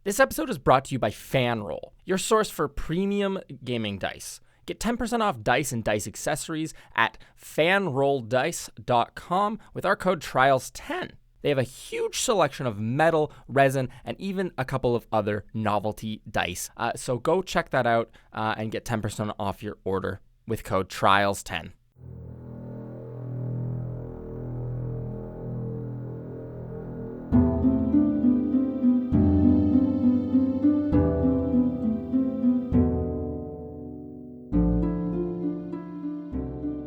This episode is brought to you by FanRoll, your source for premium gaming dice. Get 10% off dice and dice accessories at fanrolldice.com with our code TRIALS10. They have a huge selection of metal, resin, and even a couple of other novelty dice. So go check that out and get 10% off your order with code TRIALS10.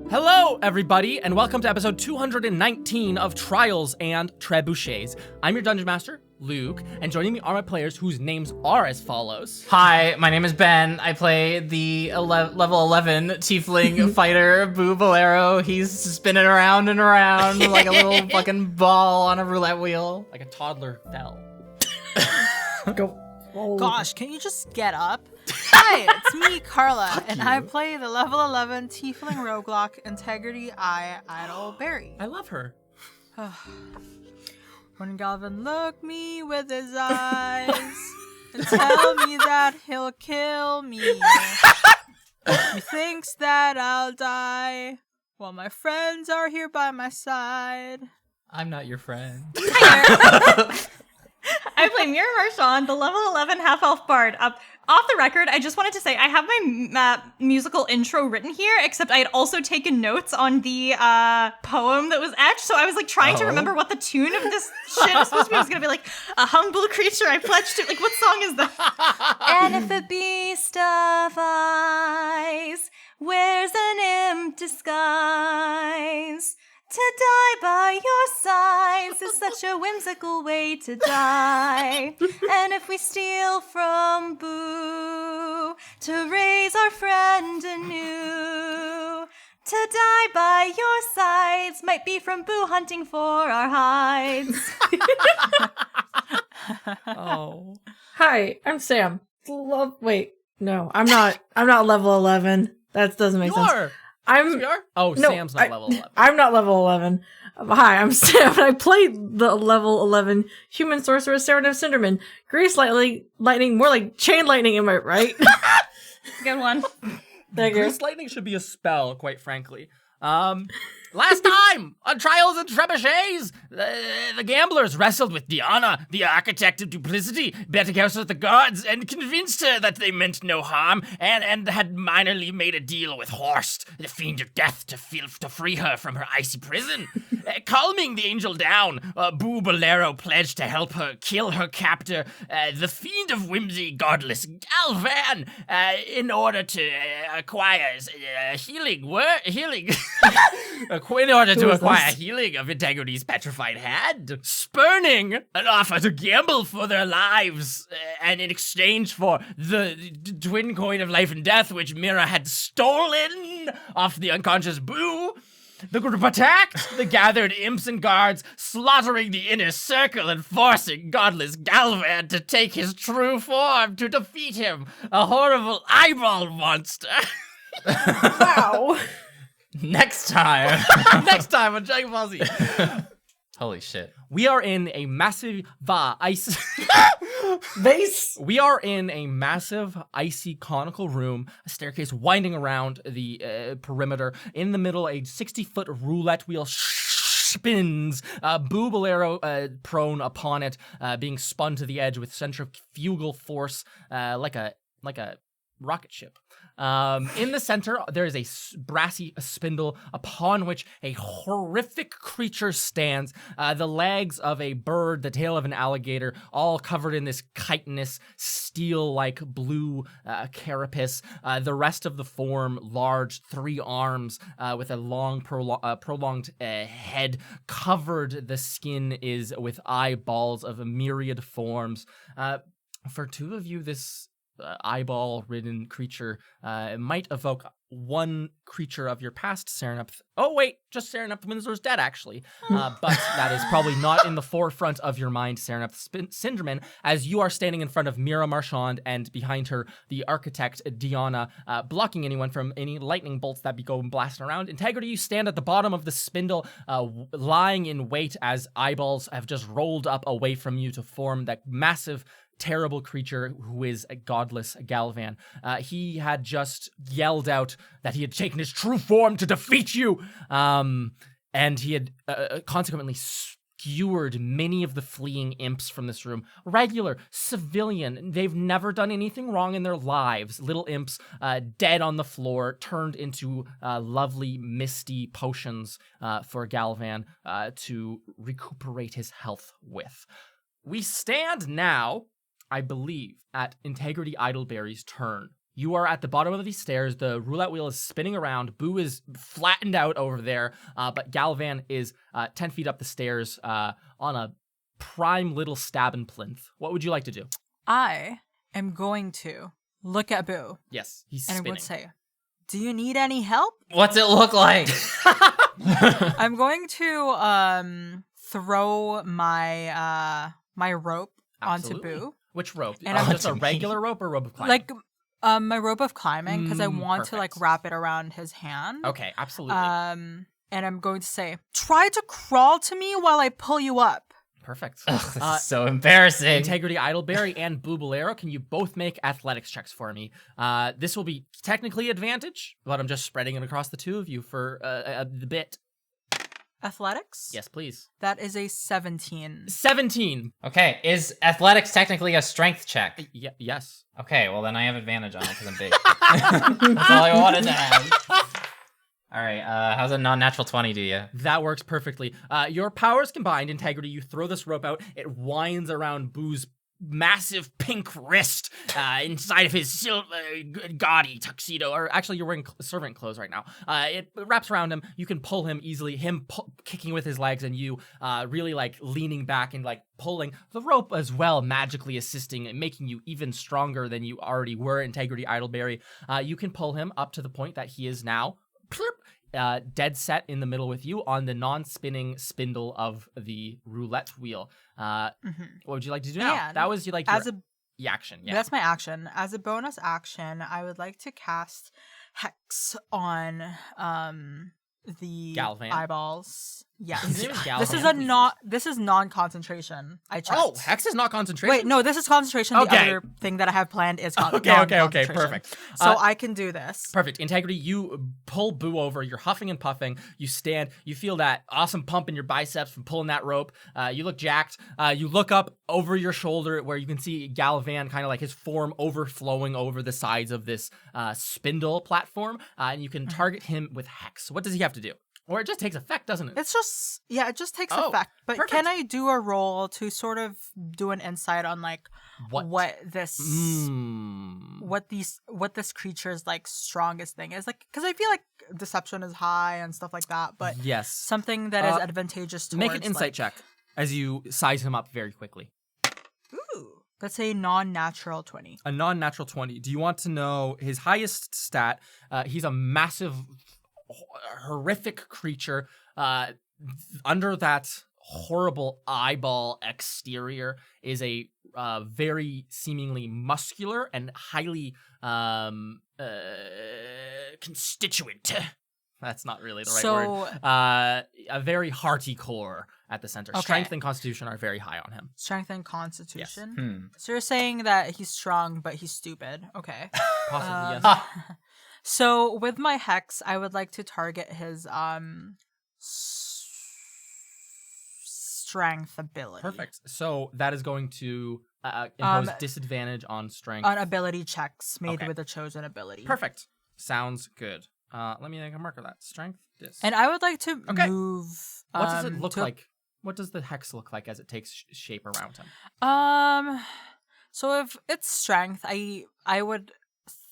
Hello, everybody, and welcome to episode 219 of Trials and Trebuchets. I'm your Dungeon Master, Luke, and joining me are my players whose names are as follows. Hi, my name is Ben. I play the level 11 tiefling fighter, Boo Bolero. He's spinning around and around like a little fucking ball on a roulette wheel. Like a toddler fell. Go. Oh. Gosh, can you just get up? Hi, it's me, Carla, and I play the level 11 Tiefling Roguelock Integrity Eye Idol Berry. I love her. When Galvin looked me with his eyes and tell me that he'll kill me, he thinks that I'll die while my friends are here by my side. I'm not your friend. I play Mira Marchand, the level 11 half-elf bard. Off the record, I just wanted to say I have my musical intro written here, except I had also taken notes on the poem that was etched, so I was like trying to remember what the tune of this shit was supposed to be. I was gonna be like, a humble creature I pledged to, like, what song is that? And if a beast of eyes wears an imp disguise, to die by your sides is such a whimsical way to die. And if we steal from Boo to raise our friend anew, to die by your sides might be from Boo hunting for our hides. Oh. Hi, I'm Sam. Wait, no, I'm not. I'm not level 11. That doesn't make sense. You are! I'm. You are? Oh, No, Sam's not level 11. I'm not level 11. Hi, I'm Sam. I played the level 11 human sorcerer Serenif Cinderman. Grease lightning, more like chain lightning. Am I right? Good one. Thank you. Grease lightning should be a spell, quite frankly. Last time on Trials and Trebuchets, the gamblers wrestled with Diana, the architect of duplicity, betting house with the gods, and convinced her that they meant no harm, and had minorly made a deal with Horst, the fiend of death, to free her from her icy prison. Calming the angel down, Boo Bolero pledged to help her kill her captor, the Fiend of Whimsy, godless Galvan, in order to acquire healing. In order to acquire healing of Integrity's petrified hand, spurning an offer to gamble for their lives, and in exchange for the twin coin of life and death, which Mira had stolen off the unconscious Boo, the group attacked the gathered imps and guards, slaughtering the inner circle and forcing godless Galvan to take his true form to defeat him, a horrible eyeball monster. Wow. Next time. Next time on Dragon Ball Z. Holy shit. We are in a massive ice. Base. We are in a massive icy conical room, a staircase winding around the perimeter. In the middle, a 60-foot roulette wheel spins. Boo Bolero prone upon it, being spun to the edge with centrifugal force, like a rocket ship. In the center, there is a brassy spindle upon which a horrific creature stands. The legs of a bird, the tail of an alligator, all covered in this chitinous, steel-like blue carapace. The rest of the form, large, 3 arms with a long, prolonged head. Covered, the skin is with eyeballs of a myriad forms. For 2 of you, this eyeball-ridden creature might evoke one creature of your past, Serenep. Oh, wait, just Serenep Windsor's dead, actually. But that is probably not in the forefront of your mind, Serenep Cinderman, as you are standing in front of Mira Marchand and behind her, the architect, Diana, blocking anyone from any lightning bolts that be going blasting around. Integrity, you stand at the bottom of the spindle, lying in wait as eyeballs have just rolled up away from you to form that massive terrible creature who is a godless Galvan. He had just yelled out that he had taken his true form to defeat you, and he had consequently skewered many of the fleeing imps from this room. Regular, civilian, they've never done anything wrong in their lives. Little imps dead on the floor, turned into lovely, misty potions for Galvan to recuperate his health with. We stand now, I believe, at Integrity Idleberry's turn. You are at the bottom of these stairs. The roulette wheel is spinning around. Boo is flattened out over there, but Galvan is 10 feet up the stairs on a prime little stabbing plinth. What would you like to do? I am going to look at Boo Yes, he's and I'm spinning. going to say, do you need any help? What's it look like? I'm going to throw my my rope Absolutely. onto Boo. Which rope? And I'm Just a onto me. regular rope or rope of climbing? Like my rope of climbing, because I want to like perfect. wrap it around his hand. Okay, absolutely. And I'm going to say, try to crawl to me while I pull you up. Perfect. Ugh, this is so embarrassing. Integrity Idleberry and Boobalero, can you both make athletics checks for me? This will be technically advantage, but I'm just spreading it across the two of you for the bit. Athletics? Yes, please. That is a 17. 17. Okay, is athletics technically a strength check? Yes. Okay, well then I have advantage on it because I'm big. That's all I wanted to have. All right, how's a non-natural 20 do you? That works perfectly. Your powers combined, Integrity, you throw this rope out, it winds around Boo's massive pink wrist inside of his gaudy tuxedo, or actually you're wearing servant clothes right now. It wraps around him. You can pull him easily, him kicking with his legs and you really like leaning back and like pulling the rope as well, magically assisting and making you even stronger than you already were. Integrity Idleberry, you can pull him up to the point that he is now dead set in the middle with you on the non-spinning spindle of the roulette wheel. What would you like to do now? And That was your as action. Yeah. That's my action. As a bonus action, I would like to cast Hex on the Galvan? eyeballs. Yes. His name is This is Galvan. this is non-concentration. I checked. Oh, Hex is not concentration. Wait, no, this is concentration. The Okay. other thing that I have planned is Okay, non-concentration. perfect. So I can do this. Perfect. Integrity, you pull Boo over, you're huffing and puffing, you stand, you feel that awesome pump in your biceps from pulling that rope, you look jacked, you look up over your shoulder where you can see Galvan, kind of like his form overflowing over the sides of this spindle platform, and you can target him with Hex. What does he have to do? Or it just takes effect, doesn't it? It just takes Oh, effect. But perfect. can I do a roll to sort of do an insight on like what this what this creature's like strongest thing is? Like, because I feel like deception is high and stuff like that, but yes. something that is advantageous towards Make an insight check as you size him up very quickly. Ooh, that's a non-natural 20. A non-natural 20. Do you want to know his highest stat? He's a massive, horrific creature. Under that horrible eyeball exterior is a very seemingly muscular and highly constituent. That's not really the right word. A very hearty core at the center. Okay. Strength and constitution are very high on him. Strength and constitution. Hmm. So you're saying that he's strong, but he's stupid. Okay. Possibly, yes. So with my hex, I would like to target his strength ability. Perfect. So that is going to impose disadvantage on strength. On ability checks made Okay. with a chosen ability. Perfect. Sounds good. Let me make a mark of that. Strength, dis. And I would like to Okay. move. What does it look to- like? What does the hex look like as it takes shape around him? So if it's strength, I would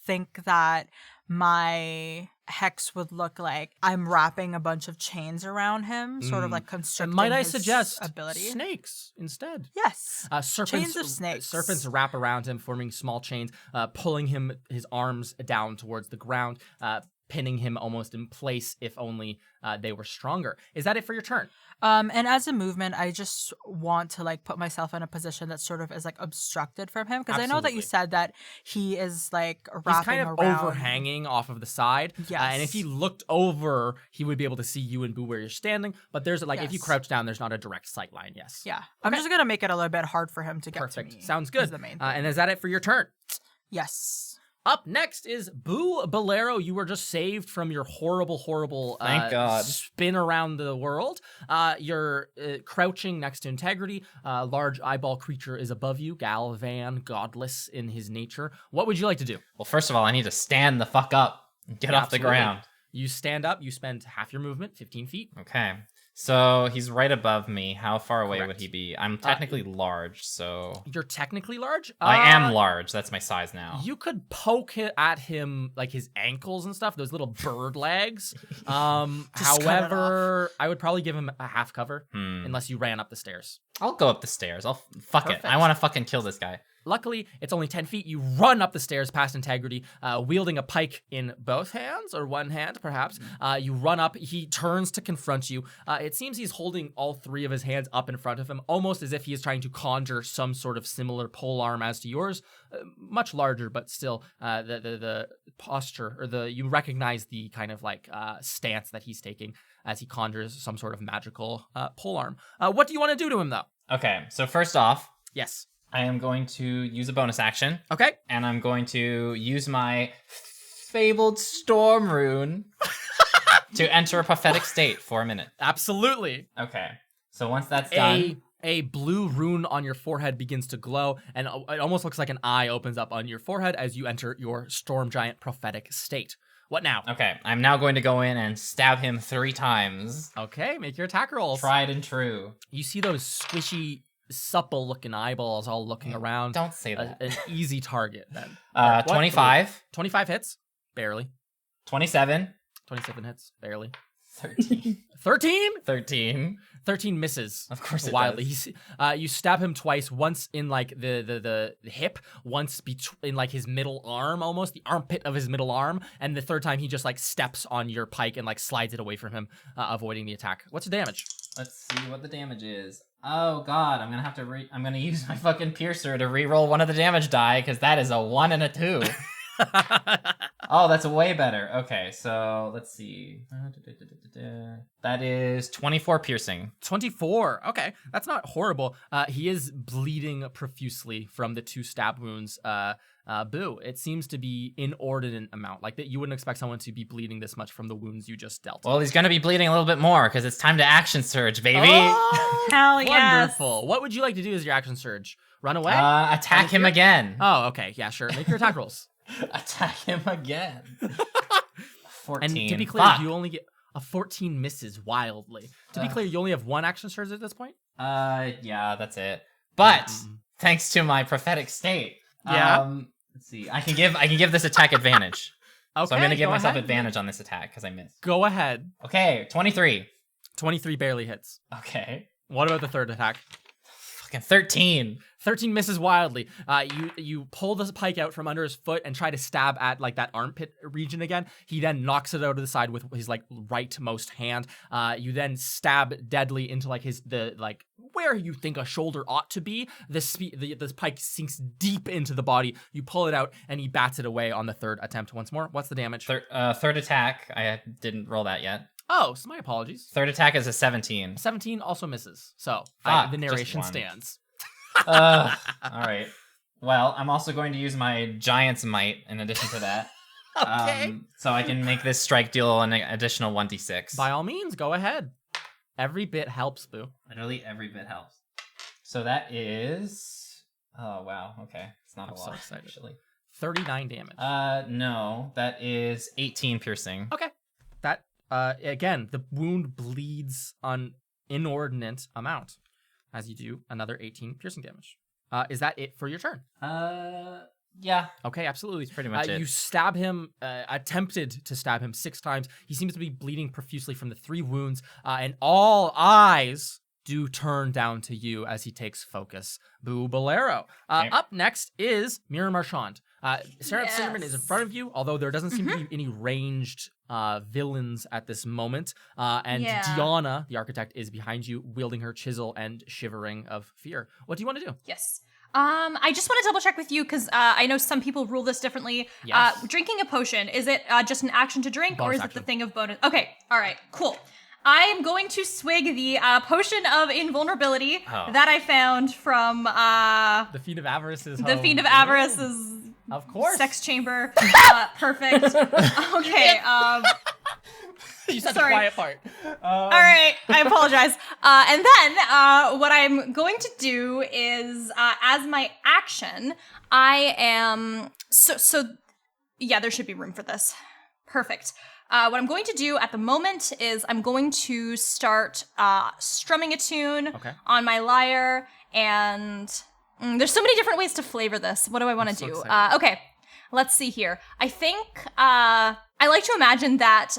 think that my hex would look like I'm wrapping a bunch of chains around him, sort of like constricting Might I his suggest ability. snakes instead? Yes. Serpents, Chains of snakes. Serpents wrap around him, forming small chains, pulling his arms down towards the ground. pinning him almost in place if only they were stronger. Is that it for your turn? And as a movement, I just want to like put myself in a position that sort of is like obstructed from him because I know that you Absolutely. said that he is like He's wrapping kind of around. overhanging off of the side. Yes. And if he looked over, he would be able to see you and Boo where you're standing. But there's like, if you Yes. crouch down, there's not a direct sight line. Yes. Yeah, I'm just gonna make it a little bit hard for him to get Perfect. to me. Sounds is good. the main And is that it for your turn? Yes. Up next is Boo Bolero. You were just saved from your horrible Thank God. spin around the world. You're crouching next to Integrity. Large eyeball creature is above you. Galvan, godless in his nature. What would you like to do? Well, first of all, I need to stand the fuck up and get off the Absolutely. ground. You stand up. You spend half your movement, 15 feet. Okay. So he's right above me. How far away Correct. would he be? I'm technically large, so You're technically large. I am large. That's my size now. You could poke at him like his ankles and stuff, those little bird legs. Just cut it However, I would probably give him a half cover Hmm. unless you ran up the stairs. I'll go up the stairs. Fuck it. Perfect. I want to fucking kill this guy. Luckily, it's only 10 feet. You run up the stairs past Integrity, wielding a pike in both hands, or one hand, perhaps. You run up. He turns to confront you. It seems he's holding all three of his hands up in front of him, almost as if he is trying to conjure some sort of similar polearm as to yours. Much larger, but still, the posture, or you recognize the kind of like stance that he's taking as he conjures some sort of magical polearm. What do you want to do to him, though? Okay, so first off, Yes. I am going to use a bonus action, Okay. and I'm going to use my fabled storm rune to enter a prophetic state for a minute. Absolutely. Okay, so once that's done, A blue rune on your forehead begins to glow, and it almost looks like an eye opens up on your forehead as you enter your storm giant prophetic state. What now? okay, I'm now going to go in and stab him 3 times. Okay, make your attack rolls. Tried and true. You see those squishy, supple-looking eyeballs all looking around. Don't say that. An easy target then. What? 25, 25 hits, barely. 27, 27 hits, barely. 13, 13? 13. 13 misses. Of course it wildly. does. You stab him twice, once in like the hip, once in like his middle arm, almost the armpit of his middle arm, and the third time he just like steps on your pike and like slides it away from him, avoiding the attack. What's the damage? Let's see what the damage is. Oh god, I'm gonna have to I'm gonna use my fucking piercer to re-roll one of the damage die, because that is a 1 and a 2. Oh, that's way better. Okay, so let's see. That is 24 piercing. 24. Okay, that's not horrible. He is bleeding profusely from the 2 stab wounds. Boo. It seems to be inordinate amount. Like that, you wouldn't expect someone to be bleeding this much from the wounds you just dealt. Well, he's gonna be bleeding a little bit more, because it's time to action surge, baby. Oh, Hell yes. wonderful. What would you like to do as your action surge? Run away? Attack him again. Oh, okay. Yeah, sure. Make your attack rolls. Attack him again. 14. And to be clear, Fuck. you only get a 14 misses wildly. To be clear, you only have 1 action surge at this point? Yeah, that's it. But thanks to my prophetic state, Yeah. let's see. I can give this attack advantage. Okay, So I'm gonna give go myself ahead. advantage on this attack because I missed. Go ahead. Okay, 23. 23 barely hits. Okay, What about the third attack? fucking 13. 13 misses wildly. You pull the pike out from under his foot and try to stab at like that armpit region again. He then knocks it out to the side with his like rightmost hand. You then stab deadly into like where you think a shoulder ought to be. This pike sinks deep into the body. You pull it out and he bats it away on the third attempt once more. What's the damage? Third attack. I didn't roll that yet. Oh, so my apologies. Third attack is a 17. 17 also misses. So Fuck, the just narration one. stands. All right. Well, I'm also going to use my Giant's Might in addition to that. Okay. So I can make this strike deal an additional 1d6. By all means, go ahead. Every bit helps, Boo. Literally every bit helps. So that is... Oh, wow. Okay. It's not I'm a so lot, excited. actually. 39 damage. No. That is 18 piercing. Okay. That, again, the wound bleeds an inordinate amount as you do another 18 piercing damage. Is that it for your turn? Yeah. Okay, absolutely. Pretty much it. You stab him, attempted to stab him 6 times. He seems to be bleeding profusely from the 3 wounds, and all eyes do turn down to you as he takes focus. Boo Bolero. Okay. Up next is Mira Marchand. Sarah Cinderman is in front of you, although there doesn't seem to be any ranged villains at this moment. And Yeah. Diana, the architect, is behind you, wielding her chisel and shivering of fear. What do you want to do? Yes. I just want to double check with you because I know some people rule this differently. Yes. Drinking a potion, is it just an action to drink, or Bonus is it action. the thing of bonus? Okay, all right, cool. I am going to swig the potion of invulnerability that I found from The Fiend of Avarice's the home. Fiend of Avarice's Of course. sex chamber. Perfect. Okay. You said Sorry. the quiet part. All right, I apologize. And then what I'm going to do is, as my action, I am yeah, there should be room for this. Perfect. What I'm going to do at the moment is I'm going to start strumming a tune on my lyre, and there's so many different ways to flavor this. What do I want to so do? excited. Okay, let's see here. I think I like to imagine that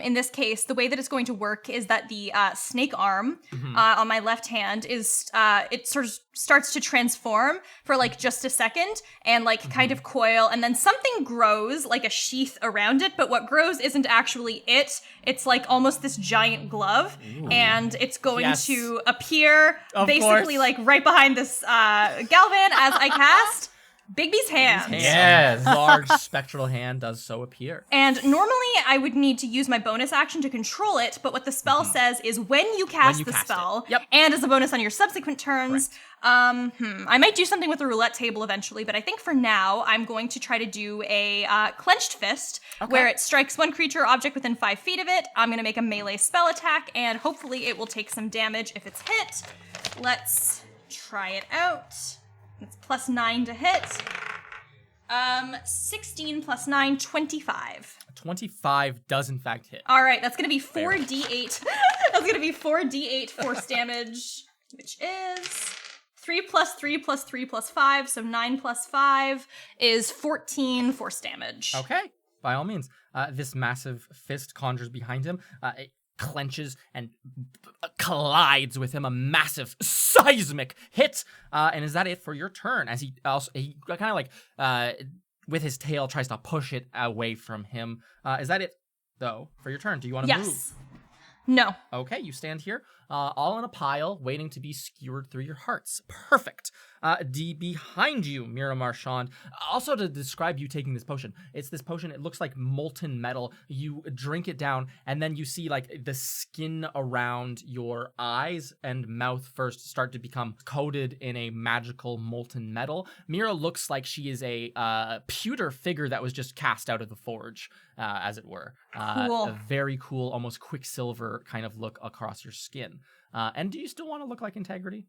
in this case, the way that it's going to work is that the snake arm on my left hand is it sort of starts to transform for like just a second and like kind of coil, and then something grows like a sheath around it. But what grows isn't actually it. It's like almost this giant glove, and it's going to appear Of basically course. like right behind this Galvan as I cast. Bigby's hands. Yes. A large spectral hand does so appear. And normally I would need to use my bonus action to control it, but what the spell says is when you cast the cast spell, it. Yep. and as a bonus on your subsequent turns, I might do something with the roulette table eventually, but I think for now I'm going to try to do a clenched fist, where it strikes one creature or object within 5 feet of it. I'm going to make a melee spell attack, and hopefully it will take some damage if it's hit. Let's try it out. It's +9 to hit. 16 plus 9, 25. 25 does in fact hit. All right, that's gonna be 4d8. That's gonna be 4d8 force damage, which is 3 plus 3 plus 3 plus 5, so 9 plus 5 is 14 force damage. Okay, by all means. This massive fist conjures behind him. It clenches and collides with him, a massive seismic hit. And is that it for your turn? As he kind of like with his tail tries to push it away from him. Is that it though for your turn? Do you want to move? Yes. No. Okay, you stand here, all in a pile, waiting to be skewered through your hearts. Perfect. D behind you, Mira Marchand. Also, to describe you taking this potion, it's this potion. It looks like molten metal. You drink it down, and then you see like the skin around your eyes and mouth first start to become coated in a magical molten metal. Mira looks like she is a pewter figure that was just cast out of the forge, as it were. Cool. A very cool, almost Quicksilver kind of look across your skin. And do you still want to look like Integrity?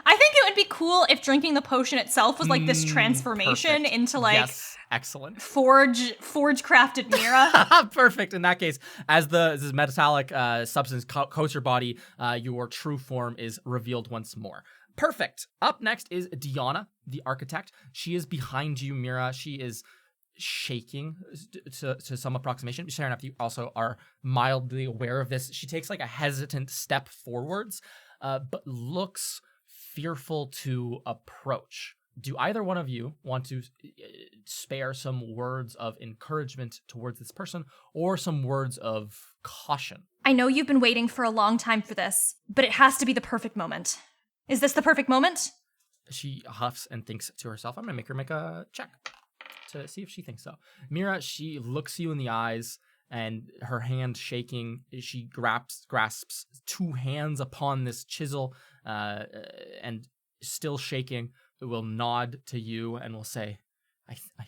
I think it would be cool if drinking the potion itself was like this transformation Perfect. into like Yes, excellent. forge crafted Mira. Perfect. In that case, as this metallic substance coats your body, your true form is revealed once more. Perfect. Up next is Diana, the architect. She is behind you, Mira. She is shaking to some approximation. Sharon, if you also are mildly aware of this, she takes like a hesitant step forwards, but looks fearful to approach. Do either one of you want to spare some words of encouragement towards this person or some words of caution? I know you've been waiting for a long time for this, but it has to be the perfect moment. Is this the perfect moment? She huffs and thinks to herself, I'm going to make her make a check to see if she thinks so. Mira, she looks you in the eyes, and her hand shaking, she grasps 2 hands upon this chisel, and still shaking, will nod to you and will say,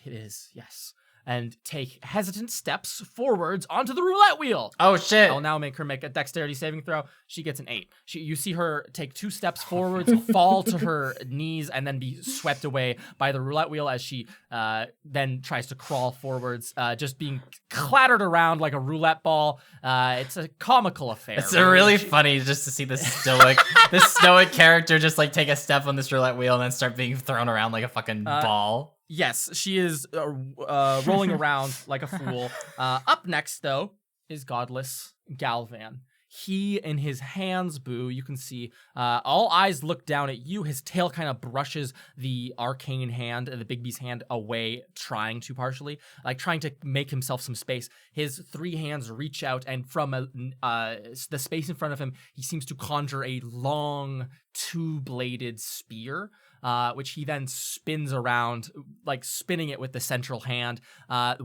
it is, yes. And take hesitant steps forwards onto the roulette wheel. Oh shit. I'll now make her make a dexterity saving throw. She gets an 8. You see her take 2 steps forwards, fall to her knees, and then be swept away by the roulette wheel as she then tries to crawl forwards, just being clattered around like a roulette ball. It's a comical affair. It's really funny just to see this stoic character just like take a step on this roulette wheel and then start being thrown around like a fucking ball. Yes, she is rolling around like a fool. Up next, though, is Godless Galvan. He, in his hands, Boo, you can see all eyes look down at you. His tail kind of brushes the arcane hand, the Big B's hand, away, trying to make himself some space. His 3 hands reach out, and from the space in front of him, he seems to conjure a long, 2-bladed spear, which he then spins around, like spinning it with the central hand.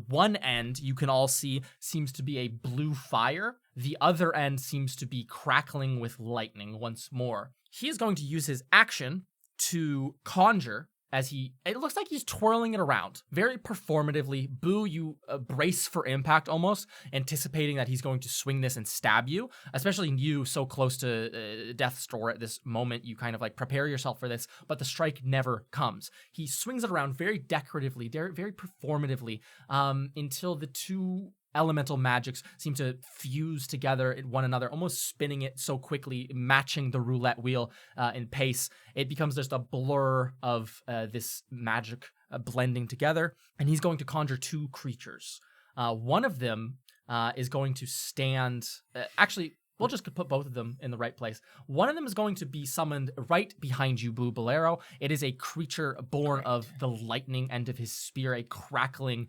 One end, you can all see, seems to be a blue fire. The other end seems to be crackling with lightning once more. He is going to use his action to conjure it looks like he's twirling it around very performatively. Boo, you brace for impact almost, anticipating that he's going to swing this and stab you, especially you so close to death's door at this moment. You kind of like prepare yourself for this, but the strike never comes. He swings it around very decoratively, very performatively, until the 2 elemental magics seem to fuse together in one another, almost spinning it so quickly, matching the roulette wheel in pace. It becomes just a blur of this magic blending together, and he's going to conjure 2 creatures. One of them is going to stand... actually, we'll just put both of them in the right place. One of them is going to be summoned right behind you, Boo Bolero. It is a creature born of the lightning end of his spear, a crackling,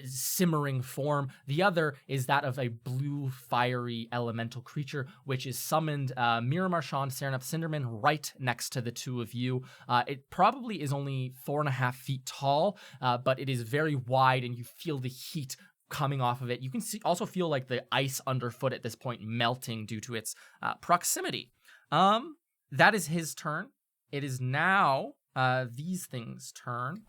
simmering form. The other is that of a blue, fiery elemental creature, which is summoned Mira Marchand, Serenep Cinderman, right next to the 2 of you. It probably is only 4.5 feet tall, but it is very wide, and you feel the heat coming off of it. You can also feel like the ice underfoot at this point melting due to its proximity. That is his turn. It is now these things' turn.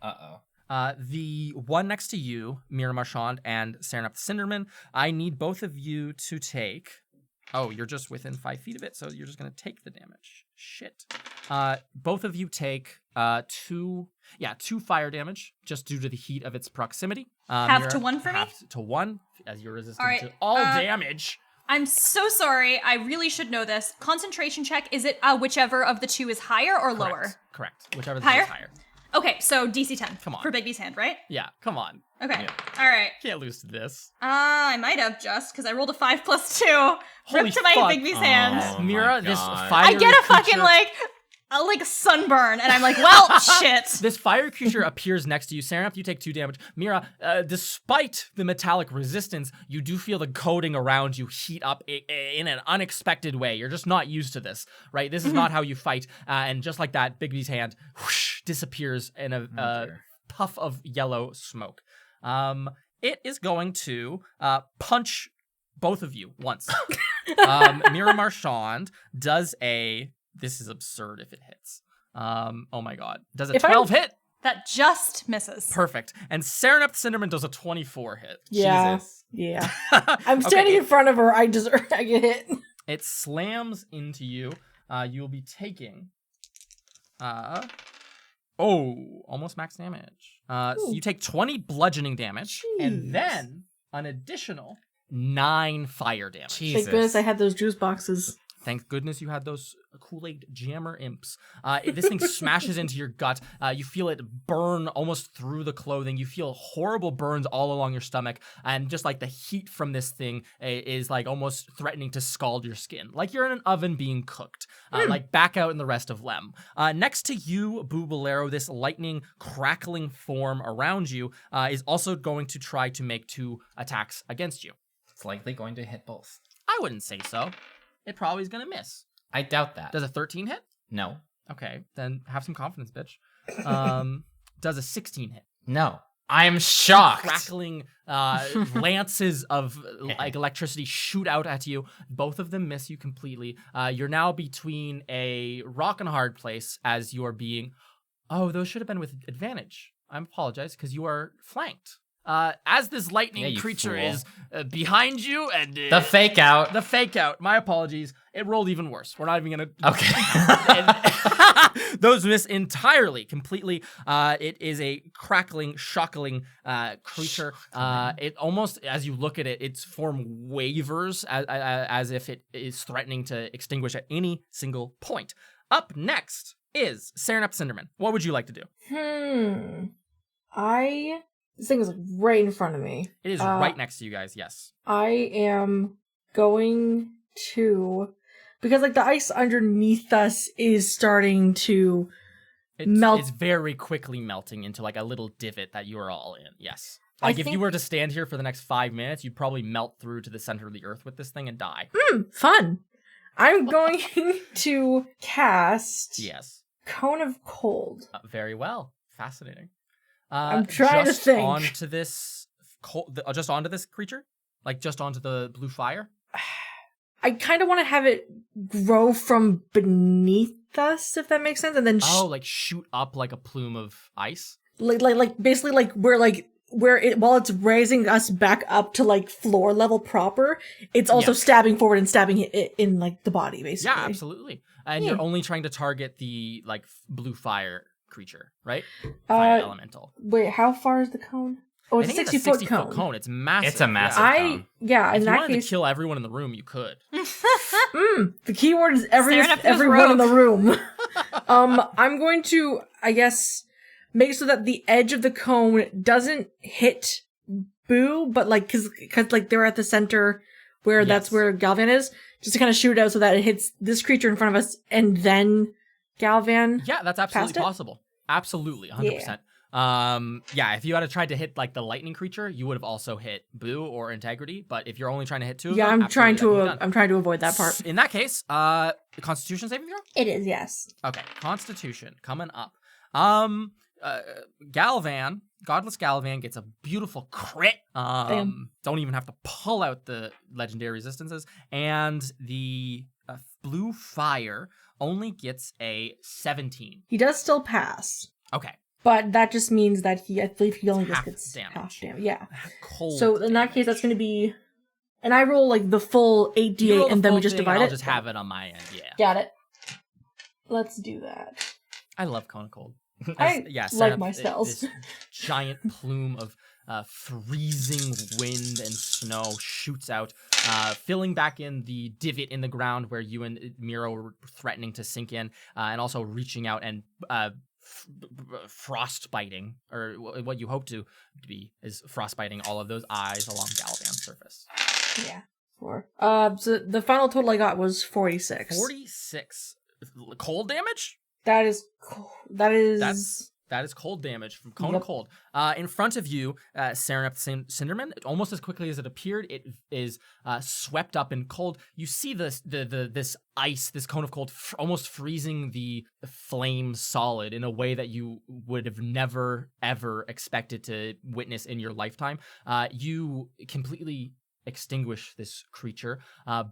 The one next to you, Mira Marchand and Serenep Cinderman, I need both of you to take... Oh, you're just within 5 feet of it, so you're just going to take the damage. Shit. Both of you take 2 fire damage, just due to the heat of its proximity. Half to 1 for me? Half to 1, as you're resistant All right, to all damage. I'm so sorry. I really should know this. Concentration check, is it whichever of the 2 is higher or lower? Correct. Whichever is Higher? higher. Okay, so DC 10. Come on. For Big B's hand, right? Yeah, come on. Okay. Yeah. All right. Can't lose to this. I might have just, because I rolled a 5 plus 2. Holy Rip to my fuck. Big B's hand. Oh Mira, my this God. fiery I get a fucking, creature- like sunburn, and I'm like, well, shit. This fire creature appears next to you. Serenep, you take 2 damage. Mira, despite the metallic resistance, you do feel the coating around you heat up in an unexpected way. You're just not used to this, right? This is not how you fight. And just like that, Big B's hand whoosh, disappears in a puff of yellow smoke. It is going to punch both of you once. Mira Marchand does a... This is absurd if it hits. Oh my god. Does a 12 hit? That just misses. Perfect. And Serenep Cinderman does a 24 hit. Yeah. Jesus. Yeah. I'm standing in front of her. I get hit. It slams into you. You'll be taking... almost max damage. So you take 20 bludgeoning damage, and then an additional 9 fire damage. Thank goodness I had those juice boxes. Thank goodness you had those Kool-Aid jammer imps. This thing smashes into your gut. You feel it burn almost through the clothing. You feel horrible burns all along your stomach. And just like the heat from this thing is like almost threatening to scald your skin. Like you're in an oven being cooked. Like back out in the rest of Lem. Next to you, Boo Bolero, this lightning crackling form around you is also going to try to make 2 attacks against you. It's likely going to hit both. I wouldn't say so. It probably is going to miss. I doubt that. Does a 13 hit? No. Okay, then have some confidence, bitch. Does a 16 hit? No. I'm shocked. Crackling lances of like electricity shoot out at you. Both of them miss you completely. You're now between a rock and a hard place as you are being... Oh, those should have been with advantage. I apologize, because you are flanked. As this lightning creature fool. is behind you and... The fake out. The fake out. My apologies. It rolled even worse. We're not even going to... Okay. Those miss entirely, completely. It is a crackling, shockling creature. It almost, as you look at it, its form wavers as if it is threatening to extinguish at any single point. Up next is Serenep Cinderman. What would you like to do? This thing is like right in front of me. It is right next to you guys, yes. I am going to, because like the ice underneath us is starting to melt. It's very quickly melting into like a little divot that you are all in. Yes. Like if you think- were to stand here for the next 5 minutes, you'd probably melt through to the center of the earth with this thing and die. Fun. I'm going to cast Yes. Cone of Cold. Very well. Fascinating. I'm trying to just think. Onto this just onto this creature? Like just onto the blue fire? I kind of want to have it grow from beneath us, if that makes sense, and then Like shoot up like a plume of ice? like basically where it, while it's raising us back up to like floor level proper, it's also stabbing forward and stabbing it in like the body, basically. Yeah, absolutely. And you're only trying to target the like blue fire creature, right? Fire elemental. Wait, how far is the cone? Oh, it's I think 60 it's a foot 60-foot cone. It's massive. It's a massive I cone. in If you that wanted case, to kill everyone in the room, you could. the keyword is Staring up those everyone in the rope. room. I'm going to, I guess, make it so that the edge of the cone doesn't hit Boo, but like, cause like they're at the center where that's where Galvan is, just to kind of shoot it out so that it hits this creature in front of us and then Galvan. Yeah, that's absolutely Past it? possible. Absolutely, 100%. If you had tried to hit like the lightning creature, you would have also hit Boo or Integrity. But if you're only trying to hit two of them, I'm trying absolutely, that'd be to avoid that part. done. In that case, the Constitution saving throw. It is, yes. Okay, Constitution coming up. Galvan, Godless Galvan gets a beautiful crit. Damn. Don't even have to pull out the legendary resistances, and the blue fire only gets a 17. He does still pass, Okay. but that just means that I believe he only just Half gets damage. half damage. Yeah. Cold. So in that case, that's going to be, and I roll like the full 8d8, and then we just divide I'll it. just have it on my end. Yeah. Got it. Let's do that. I love Cone of Cold. I set like up my spells. This giant plume of freezing wind and snow shoots out, filling back in the divot in the ground where you and Miro were threatening to sink in, and also reaching out and frostbiting, or what you hope to be is frostbiting all of those eyes along Galvan's surface. Yeah. 4. So the final total I got was 46. 46 cold damage? That is That is cold damage from Cone of Cold. In front of you, Serenep Cinderman, almost as quickly as it appeared, it is swept up in cold. You see this ice, this Cone of Cold, almost freezing the flame solid in a way that you would have never, ever expected to witness in your lifetime. You completely extinguish this creature,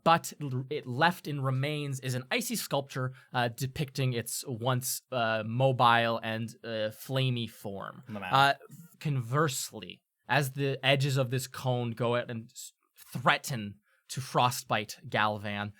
but it left in remains is an icy sculpture depicting its once mobile and flamey form. Conversely, as the edges of this cone go out and threaten to frostbite Galvan,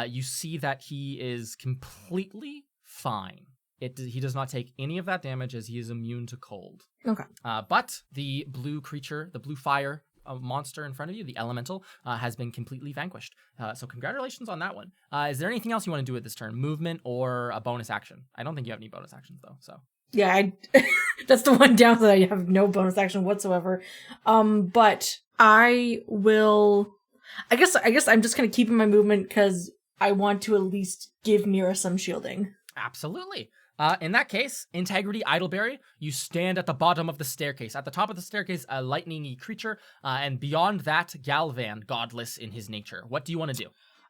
you see that he is completely fine. He does not take any of that damage as he is immune to cold. Okay. But the blue creature, the blue fire monster in front of you, the elemental, has been completely vanquished. So congratulations on that one. Is there anything else you want to do at this turn? Movement or a bonus action? I don't think you have any bonus actions though. So Yeah, that's the one downside. I have no bonus action whatsoever. But I will. I guess I'm just gonna keep in my movement because I want to at least give Mira some shielding. absolutely. In that case, Integrity, Idleberry, you stand at the bottom of the staircase. At the top of the staircase, a lightning-y creature, and beyond that, Galvan, godless in his nature. What do you want to do?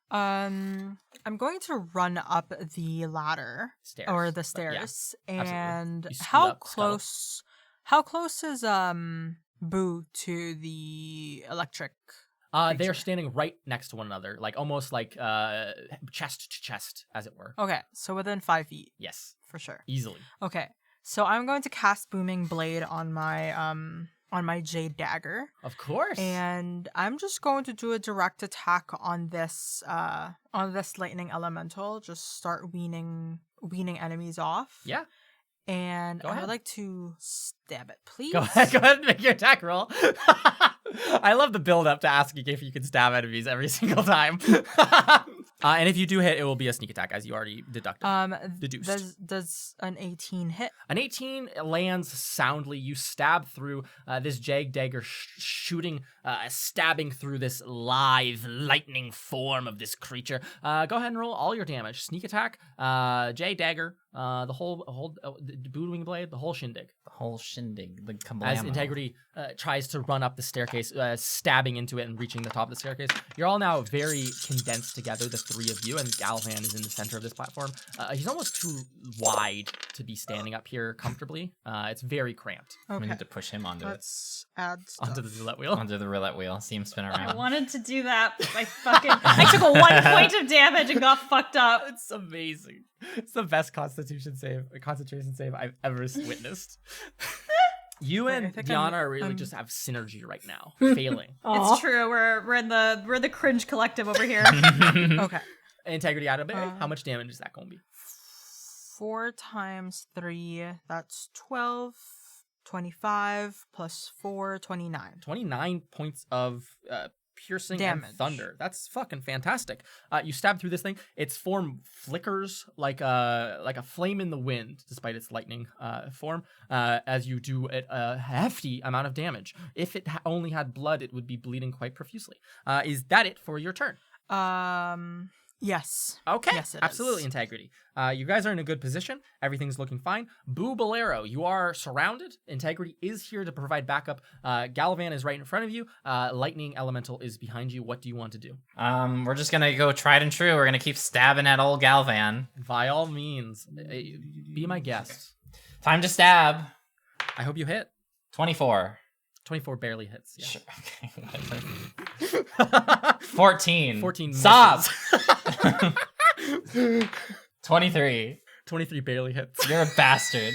I'm going to run up the ladder Stairs. or the stairs, absolutely. and You scoot how up, scuttle. close is Boo to the electric? They are creature? standing right next to one another, like almost like chest to chest, as it were. Okay, so within 5 feet Yes, for sure. easily. Okay, so I'm going to cast Booming Blade on my Jade Dagger. Of course. And I'm just going to do a direct attack on this lightning elemental. Just start weaning enemies off. Yeah. And Go I ahead. would like to stab it, please. Go ahead and make your attack roll. I love the build up to asking if you can stab enemies every single time. And if you do hit, it will be a sneak attack, as you already deducted. Deduced. Does an 18 hit? An 18 lands soundly. You stab through this jag dagger, stabbing through this lithe, lightning form of this creature. Go ahead and roll all your damage. Sneak attack, jag dagger, the whole booming blade, the whole shindig. The whole shindig, the kablamo. As Integrity tries to run up the staircase, stabbing into it and reaching the top of the staircase. You're all now very condensed together, the three of you, and Galvan is in the center of this platform. He's almost too wide to be standing up here comfortably. It's very cramped. We Okay. need to push him onto Let's add stuff. Onto the roulette wheel. Onto the roulette wheel. See him spin I around. wanted to do that, but I took a 1 point of damage and got fucked up. It's amazing. It's the best concentration save I've ever witnessed. You Wait, I and think Diana I'm- really I'm- just have synergy right now, failing. Aw. It's true. We're the cringe collective over here. Okay. Integrity out of it. How much damage is that going to be? 4 times 3, that's 12, 25, plus 4, 29. 29 points of piercing Damage. and thunder. That's fucking fantastic. You stab through this thing. Its form flickers like a flame in the wind, despite its lightning form, as you do a hefty amount of damage. If it only had blood, it would be bleeding quite profusely. Is that it for your turn? Yes. Okay, Yes, it absolutely is. Integrity. You guys are in a good position. Everything's looking fine. Boo Bolero, you are surrounded. Integrity is here to provide backup. Galvan is right in front of you. Lightning Elemental is behind you. What do you want to do? We're just gonna go tried and true. We're gonna keep stabbing at old Galvan. By all means, be my guest. Time to stab. I hope you hit. 24. 24 barely hits. Yeah. Sure. Okay. 14. 14 Stop. misses. 23. 23 barely hits. You're a bastard.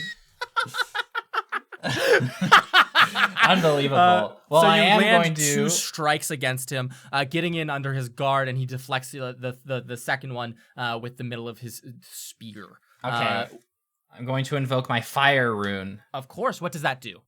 Unbelievable. Well, so I you am land going to. 2 strikes against him, getting in under his guard, and he deflects the second one with the middle of his spear. Okay. I'm going to invoke my fire rune. Of course. What does that do?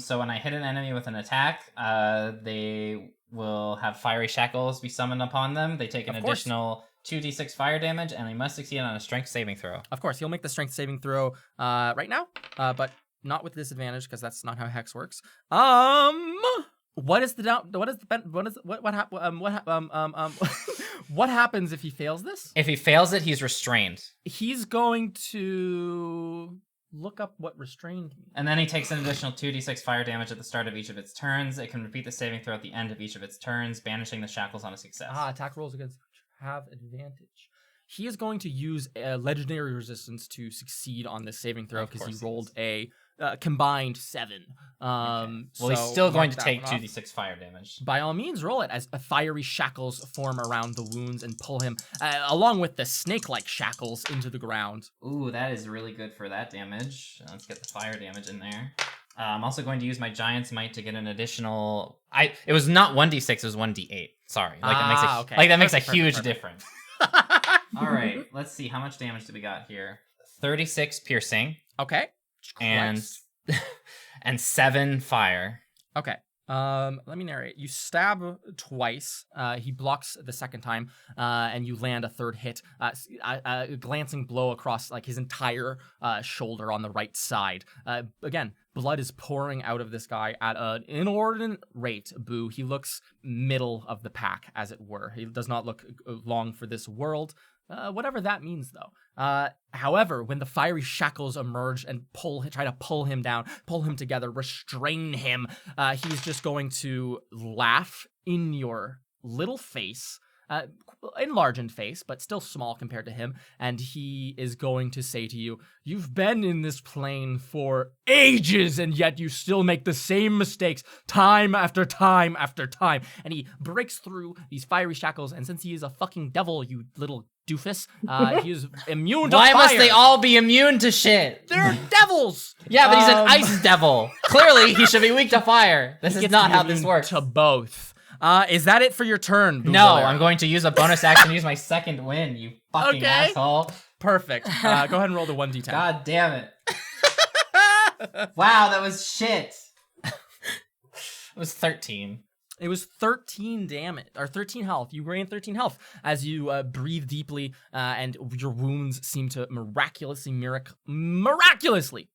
So when I hit an enemy with an attack, they will have fiery shackles be summoned upon them. They take an Of course. additional 2d6 fire damage, and they must succeed on a strength saving throw. Of course, he'll make the strength saving throw right now, but not with disadvantage because that's not how hex works. What is the down? What is the what is what happens if he fails this? If he fails it, he's restrained. He's going to look up what restrained means. And then he takes an additional 2d6 fire damage at the start of each of its turns. It can repeat the saving throw at the end of each of its turns, banishing the shackles on a success. Attack rolls against which have advantage. He is going to use a legendary resistance to succeed on this saving throw Of because he course rolled is. a combined 7. Well, so he's still going mark to that take one off. 2d6 fire damage. By all means, roll it as fiery shackles form around the wounds and pull him, along with the snake-like shackles, into the ground. Ooh, that is really good for that damage. Let's get the fire damage in there. I'm also going to use my Giant's Might to get an additional... It was not 1d6, it was 1d8. Sorry. That makes a huge Perfect. difference. All right, let's see. How much damage do we got here? 36 piercing Okay. and Christ. and 7 fire. Okay. Let me narrate. You stab twice. He blocks the second time, and you land a third hit. A glancing blow across like his entire shoulder on the right side. Again, blood is pouring out of this guy at an inordinate rate. Boo. He looks middle of the pack, as it were. He does not look long for this world. Whatever that means, though. However, when the fiery shackles emerge and try to pull him down, pull him together, restrain him, he's just going to laugh in your little face, enlarged face, but still small compared to him, and he is going to say to you, "You've been in this plane for ages, and yet you still make the same mistakes time after time after time." And he breaks through these fiery shackles, and since he is a fucking devil, you little doofus, he is immune to Why fire. must they all be immune to shit? They're devils! Yeah, but he's an ice devil. Clearly, he should be weak to fire. This He is gets not to be how this immune works. To both. Is that it for your turn? No, Boobalera? I'm going to use a bonus action, use my second win, you fucking Okay. asshole. Perfect. Go ahead and roll the 1d10. God damn it. Wow, that was shit. It was 13. It was 13 damage, or 13 health. You gain 13 health as you breathe deeply, and your wounds seem to miraculously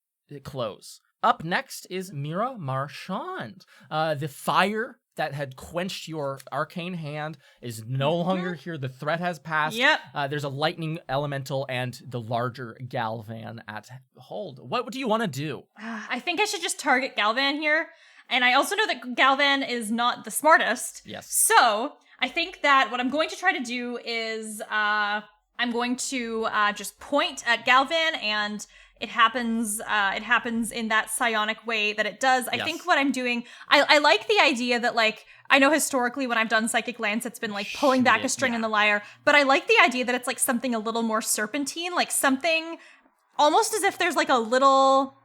close. Up next is Mira Marchand. The fire that had quenched your arcane hand is no longer here. The threat has passed. Yep. There's a lightning elemental and the larger Galvan at hold. What do you want to do? I think I should just target Galvan here. And I also know that Galvan is not the smartest. Yes. So I think that what I'm going to try to do is I'm going to just point at Galvan, and it happens in that psionic way that it does. I think what I'm doing, I like the idea that, like, I know historically when I've done Psychic Lance, it's been like pulling back a string in the lyre, but I like the idea that it's like something a little more serpentine, like something almost as if there's like a little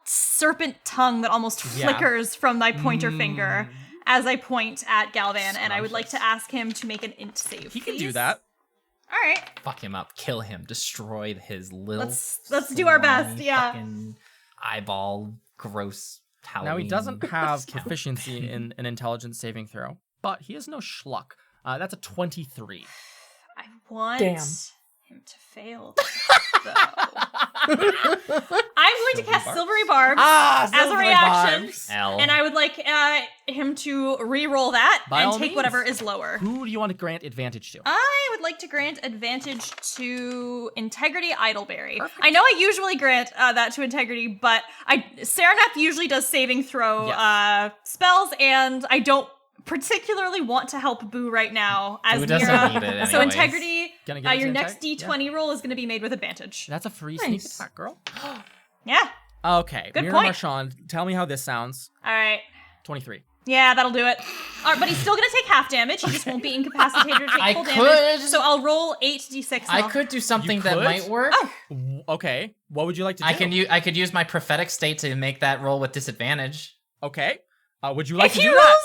serpent tongue that almost flickers from my pointer finger as I point at Galvan, and I would like to ask him to make an int save. He can do that. All right. Fuck him up, kill him, destroy his little. Let's do our best. slimy Yeah. fucking eyeball, gross. Halloween Now, he doesn't have skeleton. proficiency in an intelligence saving throw, but he has no schluck. That's a 23. I want Damn. him to fail, though. I'm going to cast Silvery Barbs as a Silvery reaction, Barbs. L. and I would like him to re-roll that By and all take means. whatever is lower. Who do you want to grant advantage to? I would like to grant advantage to Integrity Idleberry. I know I usually grant that to Integrity, but Serenap usually does saving throw Yes. spells, and I don't particularly want to help Boo right now as Boo doesn't Mira. need it So anyways. Integrity, Gonna give it to your next Integ? D20 roll is going to be made with advantage. That's a free Nice. sneak attack, girl. Yeah. Okay, Good Mira point. Marchand, tell me how this sounds. All right. 23. Yeah, that'll do it. All right, but he's still going to take half damage. He just won't be incapacitated to take I full could- damage. So I'll roll 8d6 I now. could do something You that could? might work. Okay, what would you like to do? I could use my prophetic state to make that roll with disadvantage. Okay, would you like If to he do that? rolls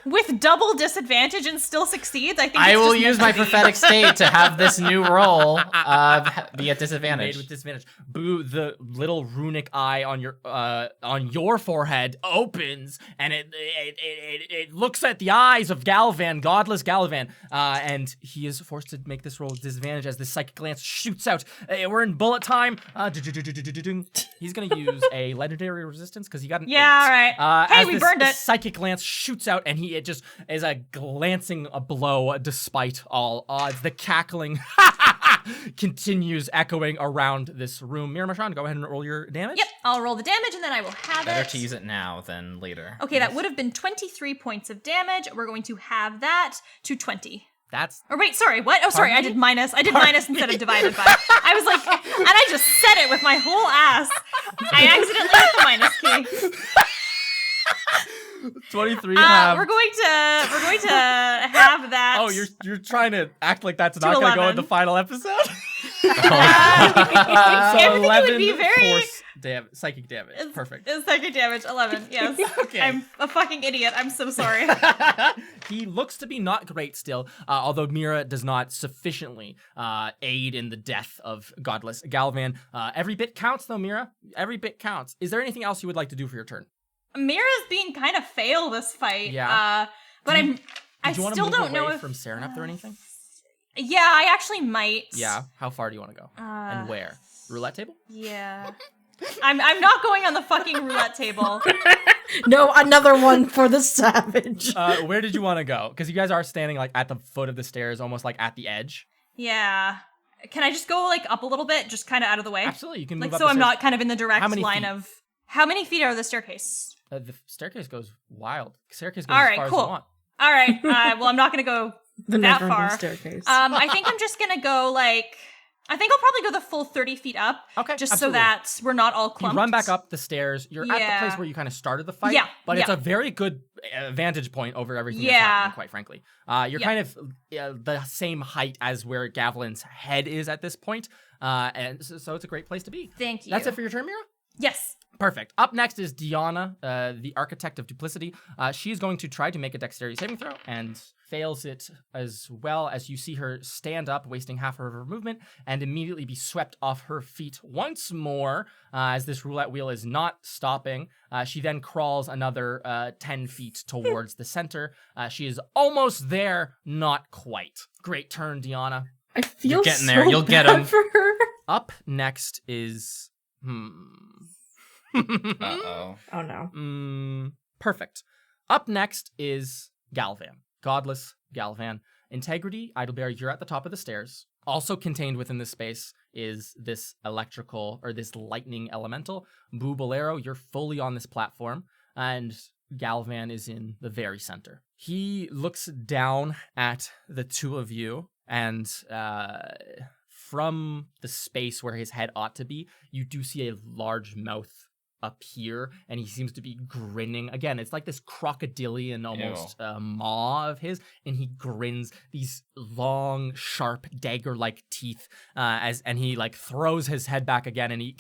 with double disadvantage and still succeeds, I think I it's will just use meant my to be. prophetic state to have this new roll be at Made disadvantage. with disadvantage. Boo, the little runic eye on your forehead opens, and it looks at the eyes of Galvan, godless Galvan, and he is forced to make this roll with disadvantage as the psychic glance shoots out. We're in bullet time. He's gonna use a legendary resistance because he got an 8. Yeah, all right. Hey, as we this burned it. Psychic glance shoots out, and it just is a glancing blow despite all odds. The cackling continues echoing around this room. Mira Marchand, go ahead and roll your damage. Yep, I'll roll the damage and then I will have Better it. to use it now than later. Okay, that would have been 23 points of damage. We're going to have that to 20. That's Or wait, sorry, what? Oh, sorry, Pardon I me? did minus. I did minus instead of divided by. I was like, and I just said it with my whole ass. I accidentally hit the minus key. 23. We're going to have that. Oh, you're trying to act like that's To not going to go in 11. the final episode. I would think it would be very- force psychic damage. Perfect. It's psychic damage, 11. Yes. Okay. I'm a fucking idiot. I'm so sorry. He looks to be not great still, although Mira does not sufficiently aid in the death of godless Galvan. Every bit counts, though, Mira. Every bit counts. Is there anything else you would like to do for your turn? Mira's being kind of fail this fight. Yeah. But Do you- I Do you want to still move don't away know if from Serenap or anything? Yeah, I actually might. Yeah. How far do you want to go? And where? Roulette table? Yeah. I'm not going on the fucking roulette table. No, another one for the savage. Where did you want to go? Because you guys are standing like at the foot of the stairs, almost like at the edge. Yeah. Can I just go like up a little bit, just kind of out of the way? Absolutely, you can move Like up so the I'm stairs. not kind of in the direct How many line feet? of. How many feet are the staircase? The staircase goes wild. Staircase goes All as right, far cool. as you want. All right. Well, I'm not gonna go The that never-ending far. staircase. I think I'm just gonna go like. I think I'll probably go the full 30 feet up. Okay, Just absolutely. so that we're not all You clumped. run back up the stairs. You're at the Yeah. place where you kind of started the fight. Yeah, But it's yeah. a very good vantage point over everything that's Yeah. happening, quite frankly. You're Yeah. kind of the same height as where Gavilin's head is at this point. And so it's a great place to be. Thank you. That's it for your turn, Mira? Yes. Perfect. Up next is Diana, the architect of duplicity. She is going to try to make a dexterity saving throw and fails it as well as you see her stand up, wasting half of her movement, and immediately be swept off her feet once more as this roulette wheel is not stopping. She then crawls another 10 feet towards the center. She is almost there, not quite. Great turn, Diana. I feel You're getting so there. You'll get bad 'em. for her. Up next is... Uh-oh. Oh no. Perfect. Up next is Galvan. Godless Galvan. Integrity, Idlebear, you're at the top of the stairs. Also contained within this space is this electrical, or this lightning elemental. Boo Bolero, you're fully on this platform. And Galvan is in the very center. He looks down at the two of you, and from the space where his head ought to be, you do see a large mouth up here, and he seems to be grinning. Again, it's like this crocodilian almost maw of his, and he grins, these long, sharp, dagger-like teeth, and he like throws his head back again, and he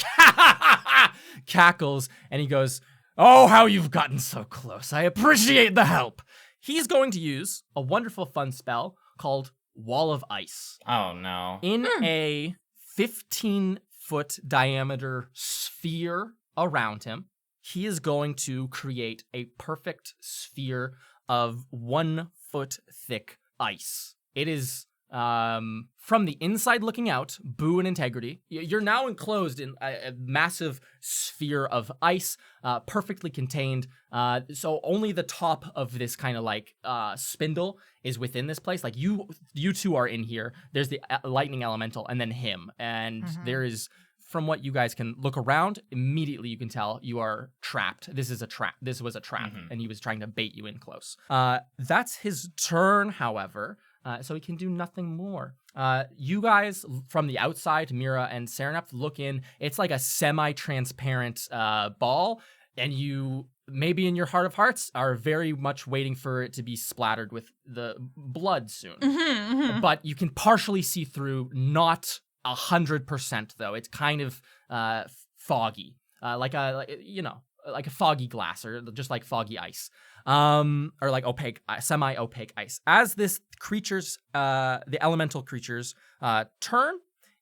cackles, and he goes, "Oh, how you've gotten so close. I appreciate the help." He's going to use a wonderful fun spell called Wall of Ice. Oh, no. In a 15-foot diameter sphere around him, he is going to create a perfect sphere of 1 foot thick ice. It is, from the inside looking out, Boo and Integrity, you're now enclosed in a massive sphere of ice, perfectly contained. So only the top of this kind of like spindle is within this place. Like you two are in here. There's the lightning elemental and then him. And there is... From what you guys can look around, immediately you can tell you are trapped. This is a trap. This was a trap, and he was trying to bait you in close. That's his turn, however, so he can do nothing more. You guys, from the outside, Mira and Serenep, look in. It's like a semi-transparent ball, and you, maybe in your heart of hearts, are very much waiting for it to be splattered with the blood soon. But you can partially see through, not 100% though. It's kind of foggy, like a foggy glass, or just like foggy ice, or like opaque, semi-opaque ice. As this creature's, the elemental creature's turn,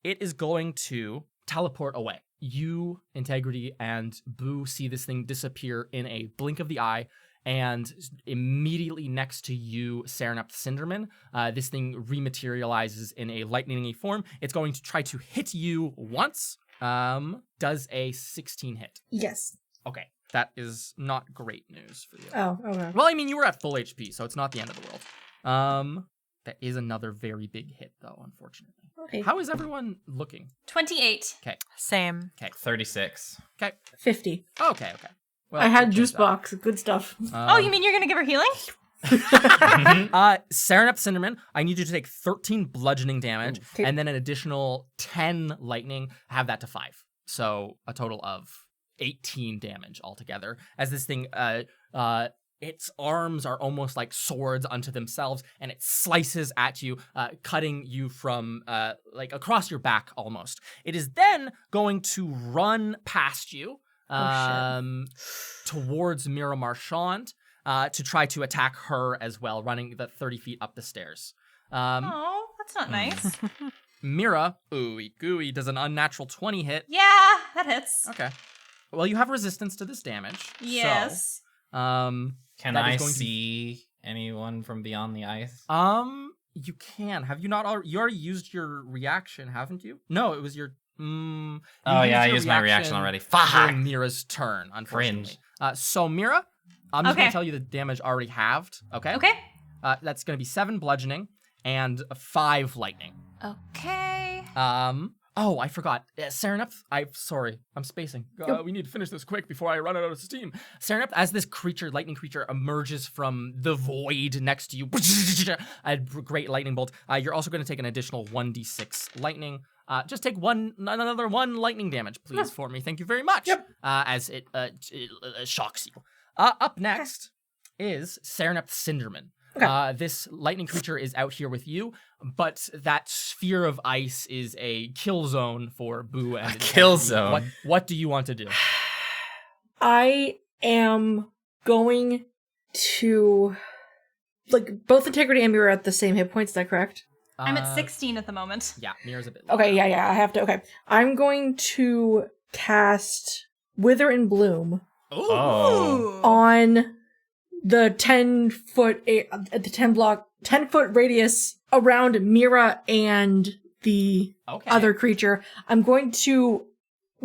it is going to teleport away. You, Integrity, and Boo see this thing disappear in a blink of the eye. And immediately next to you, Serenep Cinderman, this thing rematerializes in a lightning-y form. It's going to try to hit you once. Does a 16 hit? Yes. Okay, that is not great news for you. Oh, okay. Well, I mean, you were at full HP, so it's not the end of the world. That is another very big hit, though, unfortunately. Okay. How is everyone looking? 28. Okay. Same. 36. Okay. 50. Okay. Well, I had good juice job. box. Good stuff. Oh, you mean you're gonna give her healing? Serenep Cinderman, I need you to take 13 bludgeoning damage, Okay. and then an additional 10 lightning. Have that to 5. So a total of 18 damage altogether. As this thing, its arms are almost like swords unto themselves, and it slices at you, cutting you from like across your back almost. It is then going to run past you towards Mira Marchand to try to attack her as well, running the 30 feet up the stairs. Oh, that's not nice. Mira, ooey gooey, does an unnatural 20 hit. Yeah, that hits. Okay. Well, you have resistance to this damage. Yes. So, Can that I is going to see anyone from beyond the ice? you can. Have you not already? You already used your reaction, haven't you? No, it was your. Oh yeah, I used my reaction already. Fuck. During Mira's turn, unfortunately. So Mira, I'm just gonna tell you the damage already halved. Okay. Okay. That's gonna be 7 bludgeoning and 5 lightning. Okay. Oh, I forgot. Serenep, sorry, I'm spacing. We need to finish this quick before I run out of steam. Serenep, as this creature, lightning creature, emerges from the void next to you, a great lightning bolt. You're also going to take an additional 1d6 lightning. Just take another 1 lightning damage, please, for me. Thank you very much. Yep. As it shocks you. Up next is Serenep Cinderman. Okay. This lightning creature is out here with you, but that sphere of ice is a kill zone for Boo and kill zone. What do you want to do? I am going to, like, both Integrity and Mirror are at the same hit points. Is that correct? I'm at 16 at the moment. Yeah, Mirror's a bit low. Okay, yeah, I have to. Okay, I'm going to cast Wither and Bloom Oh. on the 10-foot, the 10-foot radius around Mira and the Okay. other creature. I'm going to,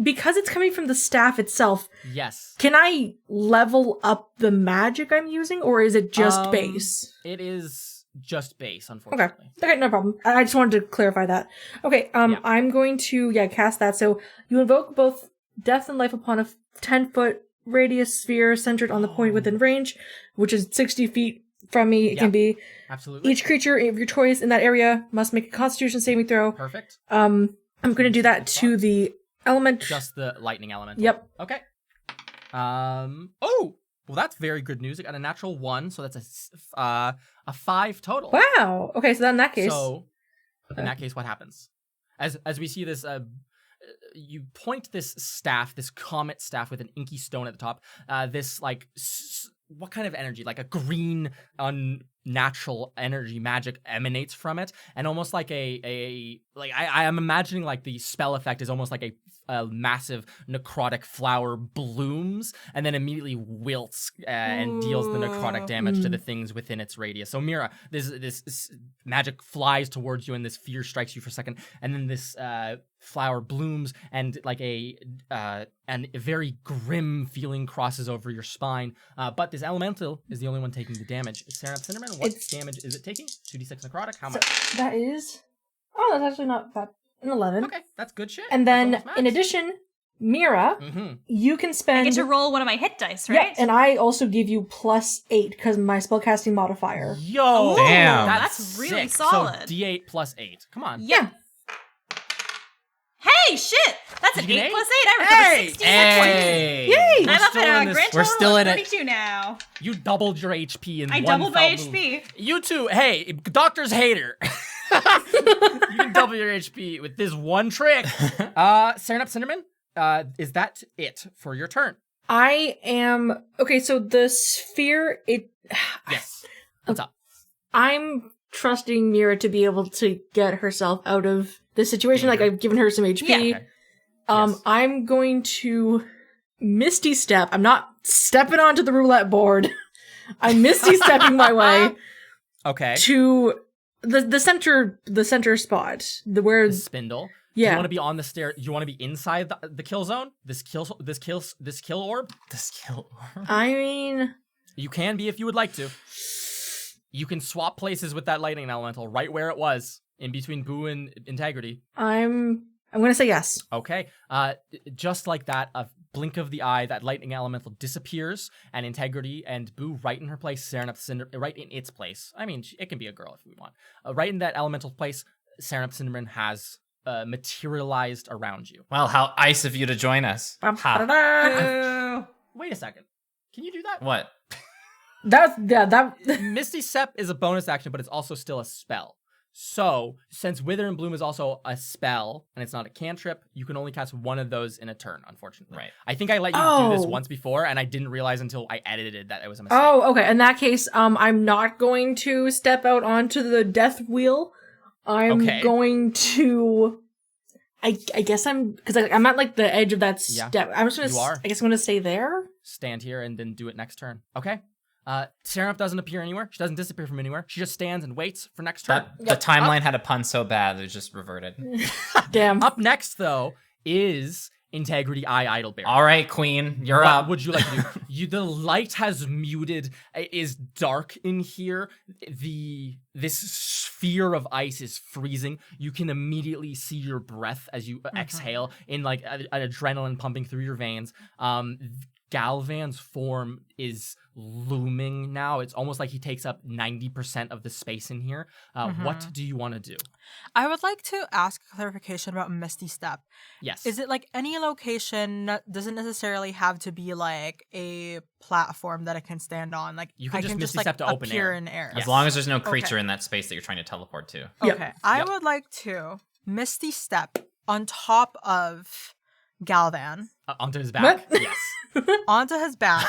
because it's coming from the staff itself, Yes. can I level up the magic I'm using, or is it just base? It is just base, Okay. unfortunately. Okay, no problem. I just wanted to clarify that. Okay, Yeah. I'm going to, cast that. So you invoke both death and life upon a 10-foot radius sphere centered on the point within range, which is 60 feet from me. It Yeah. can be. Absolutely. Each creature of your choice in that area must make a Constitution saving throw. Perfect. I'm going to do that to the element. Just the lightning element. Yep. Okay. Oh, well, that's very good news. I got a natural 1, so that's a 5 total. Wow. Okay, so then in that case. So, in that case, what happens? As we see this, you point this staff, this comet staff with an inky stone at the top. This like, what kind of energy? Like a green, unnatural energy magic emanates from it, and almost like I am imagining like the spell effect is almost like a massive necrotic flower blooms and then immediately wilts and deals the necrotic damage to the things within its radius. So Mira, this magic flies towards you and this fear strikes you for a second, and then this flower blooms and like and a very grim feeling crosses over your spine. But this elemental is the only one taking the damage. Sarah Cinnamon, what damage is it taking? 2d6 necrotic. How much? So that is. Oh, that's actually not bad. An 11. Okay, that's good shit. And That's then, almost max. in addition, Mira, you can I spend. get to roll one of my hit dice, Yeah, right? and I also give you +8 because my spellcasting modifier. Yo, Ooh, Damn. that's really sick. solid. So D8 plus 8. Come on. Yeah. Hey, shit! That's an Did you 8 get plus 8. eight? I recover Hey! 16 hit points. Hey! Yay! I'm up still at in a this- grand we're total still of in it. 32 now. You doubled your HP in I one doubled my fell move. HP. You too. Hey, doctors hate her. You can double your HP with this one trick. Sarah Cinnamon, is that it for your turn? I am. Okay, so the sphere, Yes. What's up? I'm trusting Mira to be able to get herself out of this situation. Like, I've given her some HP. Yeah. Okay. Yes. I'm going to Misty Step. I'm not stepping onto the roulette board. I'm Misty Stepping my way Okay. to the center spot. Where The spindle. yeah. You want to be on the stair. You want to be inside the kill zone. This kill orb. The skill. I mean, You can be if you would like to. You can swap places with that lightning elemental right where it was in between Boo and Integrity. I'm going to say yes. Okay. Just like that, a blink of the eye, that lightning elemental disappears, and Integrity and Boo right in her place, Serenup Cinder right in its place. I mean, it can be a girl if we want. Right in that elemental place, Serenup Cinnamon has materialized around you. Well, how nice of you to join us. Ha. Ba-da-da. Wait a second. Can you do that? What? That Misty Step is a bonus action, but it's also still a spell. So, since Wither and Bloom is also a spell, and it's not a cantrip, you can only cast one of those in a turn, unfortunately. Right. I think I let you do this Oh. once before, and I didn't realize until I edited that it was a mistake. Oh, okay. In that case, I'm not going to step out onto the death wheel. I'm Okay. going to. I guess because I'm at like the edge of that Yeah, step. I'm just gonna. you are. I guess I'm gonna stay there. Stand here and then do it next turn. Okay. Seraph doesn't appear anywhere. She doesn't disappear from anywhere. She just stands and waits for next turn. The timeline had a pun so bad it just reverted. Damn. Up next, though, is Integrity Eye Idlebearer. All right, Queen, you're What up. would you like to do? The light has muted. It is dark in here. This sphere of ice is freezing. You can immediately see your breath as you exhale in like an adrenaline pumping through your veins. Galvan's form is looming now. It's almost like he takes up 90% of the space in here. What do you want to do? I would like to ask clarification about Misty Step. Yes. Is it like any location doesn't necessarily have to be like a platform that I can stand on? Like You can I just can just Misty like Step to open appear air. in air. As Yes. long as there's no creature Okay. in that space that you're trying to teleport to. Yep. Okay. I Yep. would like to Misty Step on top of Galvan. Onto his back? What? Yes. onto his back,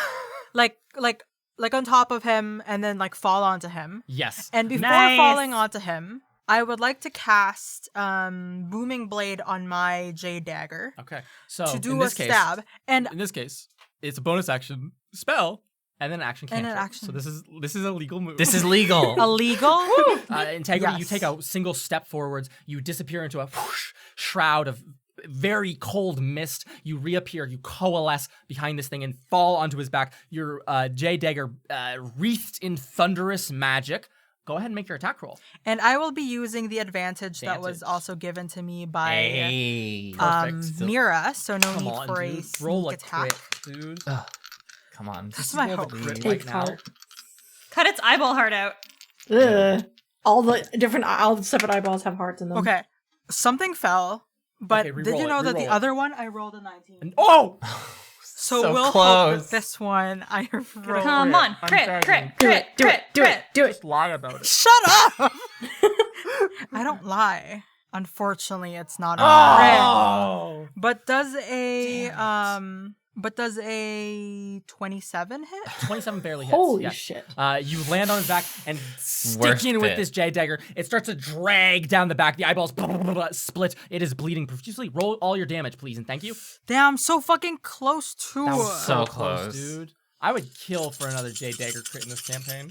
like on top of him, and then like fall onto him. Yes. And before Nice. falling onto him, I would like to cast Booming Blade on my Jade Dagger Okay. So to in do a this case, stab. And in this case, it's a bonus action spell and then an action And cantrip. an action. So this is a legal move. This is legal. illegal. Integrity. You Yes. take a single step forwards. You disappear into a whoosh, shroud of very cold mist. You reappear. You coalesce behind this thing and fall onto his back. Your Jade Dagger wreathed in thunderous magic. Go ahead and make your attack roll. And I will be using the advantage that was Advantage. also given to me by Hey. Perfect. Mira, so no Come need on, for a dude. sneak Roll a attack. crit, dude. Come on. That's my Roll the hope. crit Take right now. out. Cut its eyeball heart out. Ugh. All the separate eyeballs have hearts in them. Okay, something fell, but Okay, did re-roll you it, know that the re-roll it. other one I rolled a 19? And, oh! So So we'll hope close. that this one I rolled. Come crit. on, I'm crit, begging. crit, Do crit, it. Do crit, it. Do crit. it. Do it. Just lie about it. Shut up! I don't lie. Unfortunately, it's not a Oh! crit. But does a 27 hit? 27 barely hits. Holy yes. shit. You land on his back and stick Worth in with it. this Jade Dagger. It starts to drag down the back. The eyeballs split. It is bleeding profusely. Roll all your damage, please, and thank you. Damn, so fucking close to That was it. so close. dude. I would kill for another Jade Dagger crit in this campaign.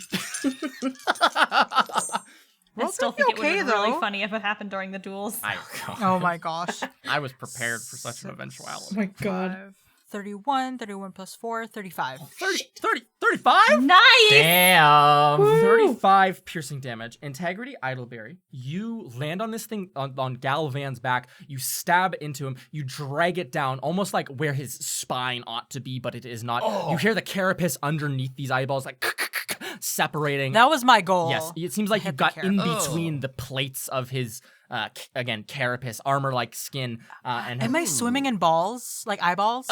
I still think it would okay, have been really though. funny if it happened during the duels. Oh my gosh. I was prepared for such an eventuality. Oh my god. 31 plus 4, 35. 35? Nice! Damn. 35 piercing damage. Integrity, Idleberry. You land on this thing on Galvan's back. You stab into him. You drag it down, almost like where his spine ought to be, but it is not. You hear the carapace underneath these eyeballs, like separating. That was my goal. Yes, it seems like you hit the got in carapace. between the plates of his, again, carapace, armor-like skin. And Am I swimming in balls? Like eyeballs?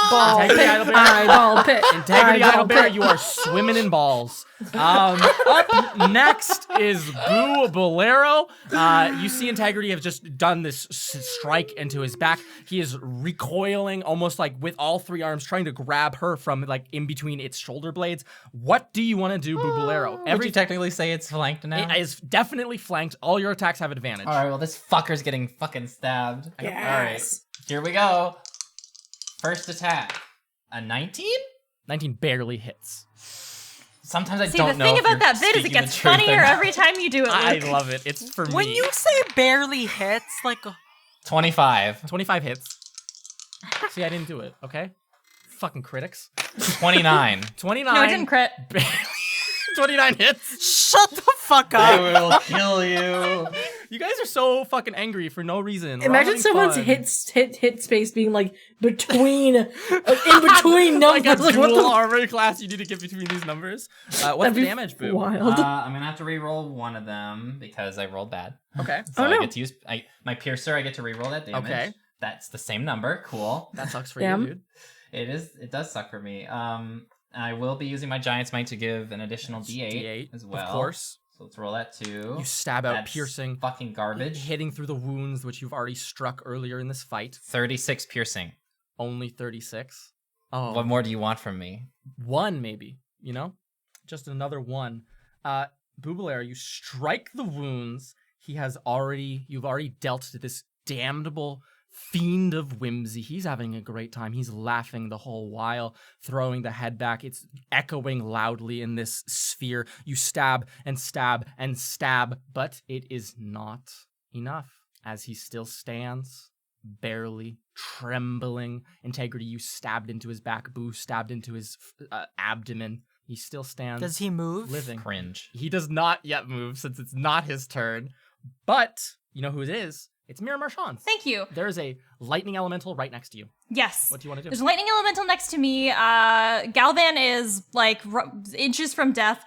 Ball Integrity, pit. Idleberry. Eyeball pit. Integrity Eyeball Idleberry, pit. you are swimming in balls. Up next is Boo Bolero. You see Integrity have just done this strike into his back. He is recoiling almost like with all three arms, trying to grab her from like in between its shoulder blades. What do you want to do, Boo Bolero? Would you technically say it's flanked now? It is definitely flanked. All your attacks have advantage. All right, well, this fucker's getting fucking stabbed. Yes. All right, here we go. First attack. A 19? 19 barely hits. Sometimes I See, don't the know thing if about you're that bit is it speaking gets the truth or funnier not. every time you do it, I Luke. love it. It's for when me. you say barely hits, like 25. 25 hits. See, I didn't do it, okay? Fucking critics. 29. 29. No, it didn't crit. barely- 29 hits. shut the fuck I up. will kill you. You guys are so fucking angry for no reason. We're all Imagine having someone's fun. hit space being like between, in between Like numbers. a Like, what dual the armor class you need to get between these numbers. What's That'd the be damage, Boo? wild. I'm gonna have to re-roll one of them because I rolled bad. Okay. So Oh, I no. get to use my piercer. I get to re-roll that damage. Okay. That's the same number. Cool. That sucks for Damn. you, dude. It does suck for me. I will be using my Giant's Might to give an additional D8, as well. Of course. So let's roll that too. You stab out, That's piercing, fucking garbage. hitting through the wounds which you've already struck earlier in this fight. 36 piercing. Only 36. Oh, What more do you want from me? one maybe, you know? Just another one. Bubalair, you strike the wounds. You've already dealt to this damnable Fiend of Whimsy. He's having a great time. He's laughing the whole while, throwing the head back. It's echoing loudly in this sphere. You stab and stab and stab, but it is not enough as he still stands, barely trembling. Integrity, you stabbed into his back. Boo stabbed into his abdomen. He still stands. Does he move? Living. Cringe. He does not yet move since it's not his turn. But you know who it is? It's Mira Marchand. Thank you. There is a lightning elemental right next to you. Yes. What do you want to do? There's a lightning elemental next to me. Galvan is like inches from death.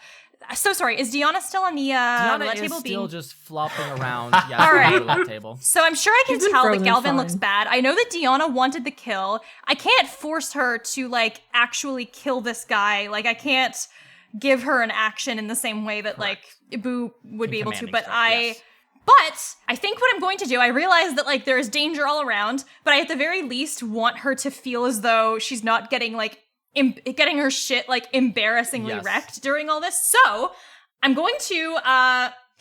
So sorry. Is Deanna still on the Deanna roulette is table? still just flopping around. Yes, All on right. the roulette table. So I'm sure I can She's been tell that frozen Galvan fine. looks bad. I know that Deanna wanted the kill. I can't force her to like actually kill this guy. Like I can't give her an action in the same way that like Boo would be able to. commanding But strike, yes. But I think what I'm going to do, I realize that like there is danger all around, but I at the very least want her to feel as though she's not getting like getting her shit like embarrassingly wrecked during all this. So I'm going to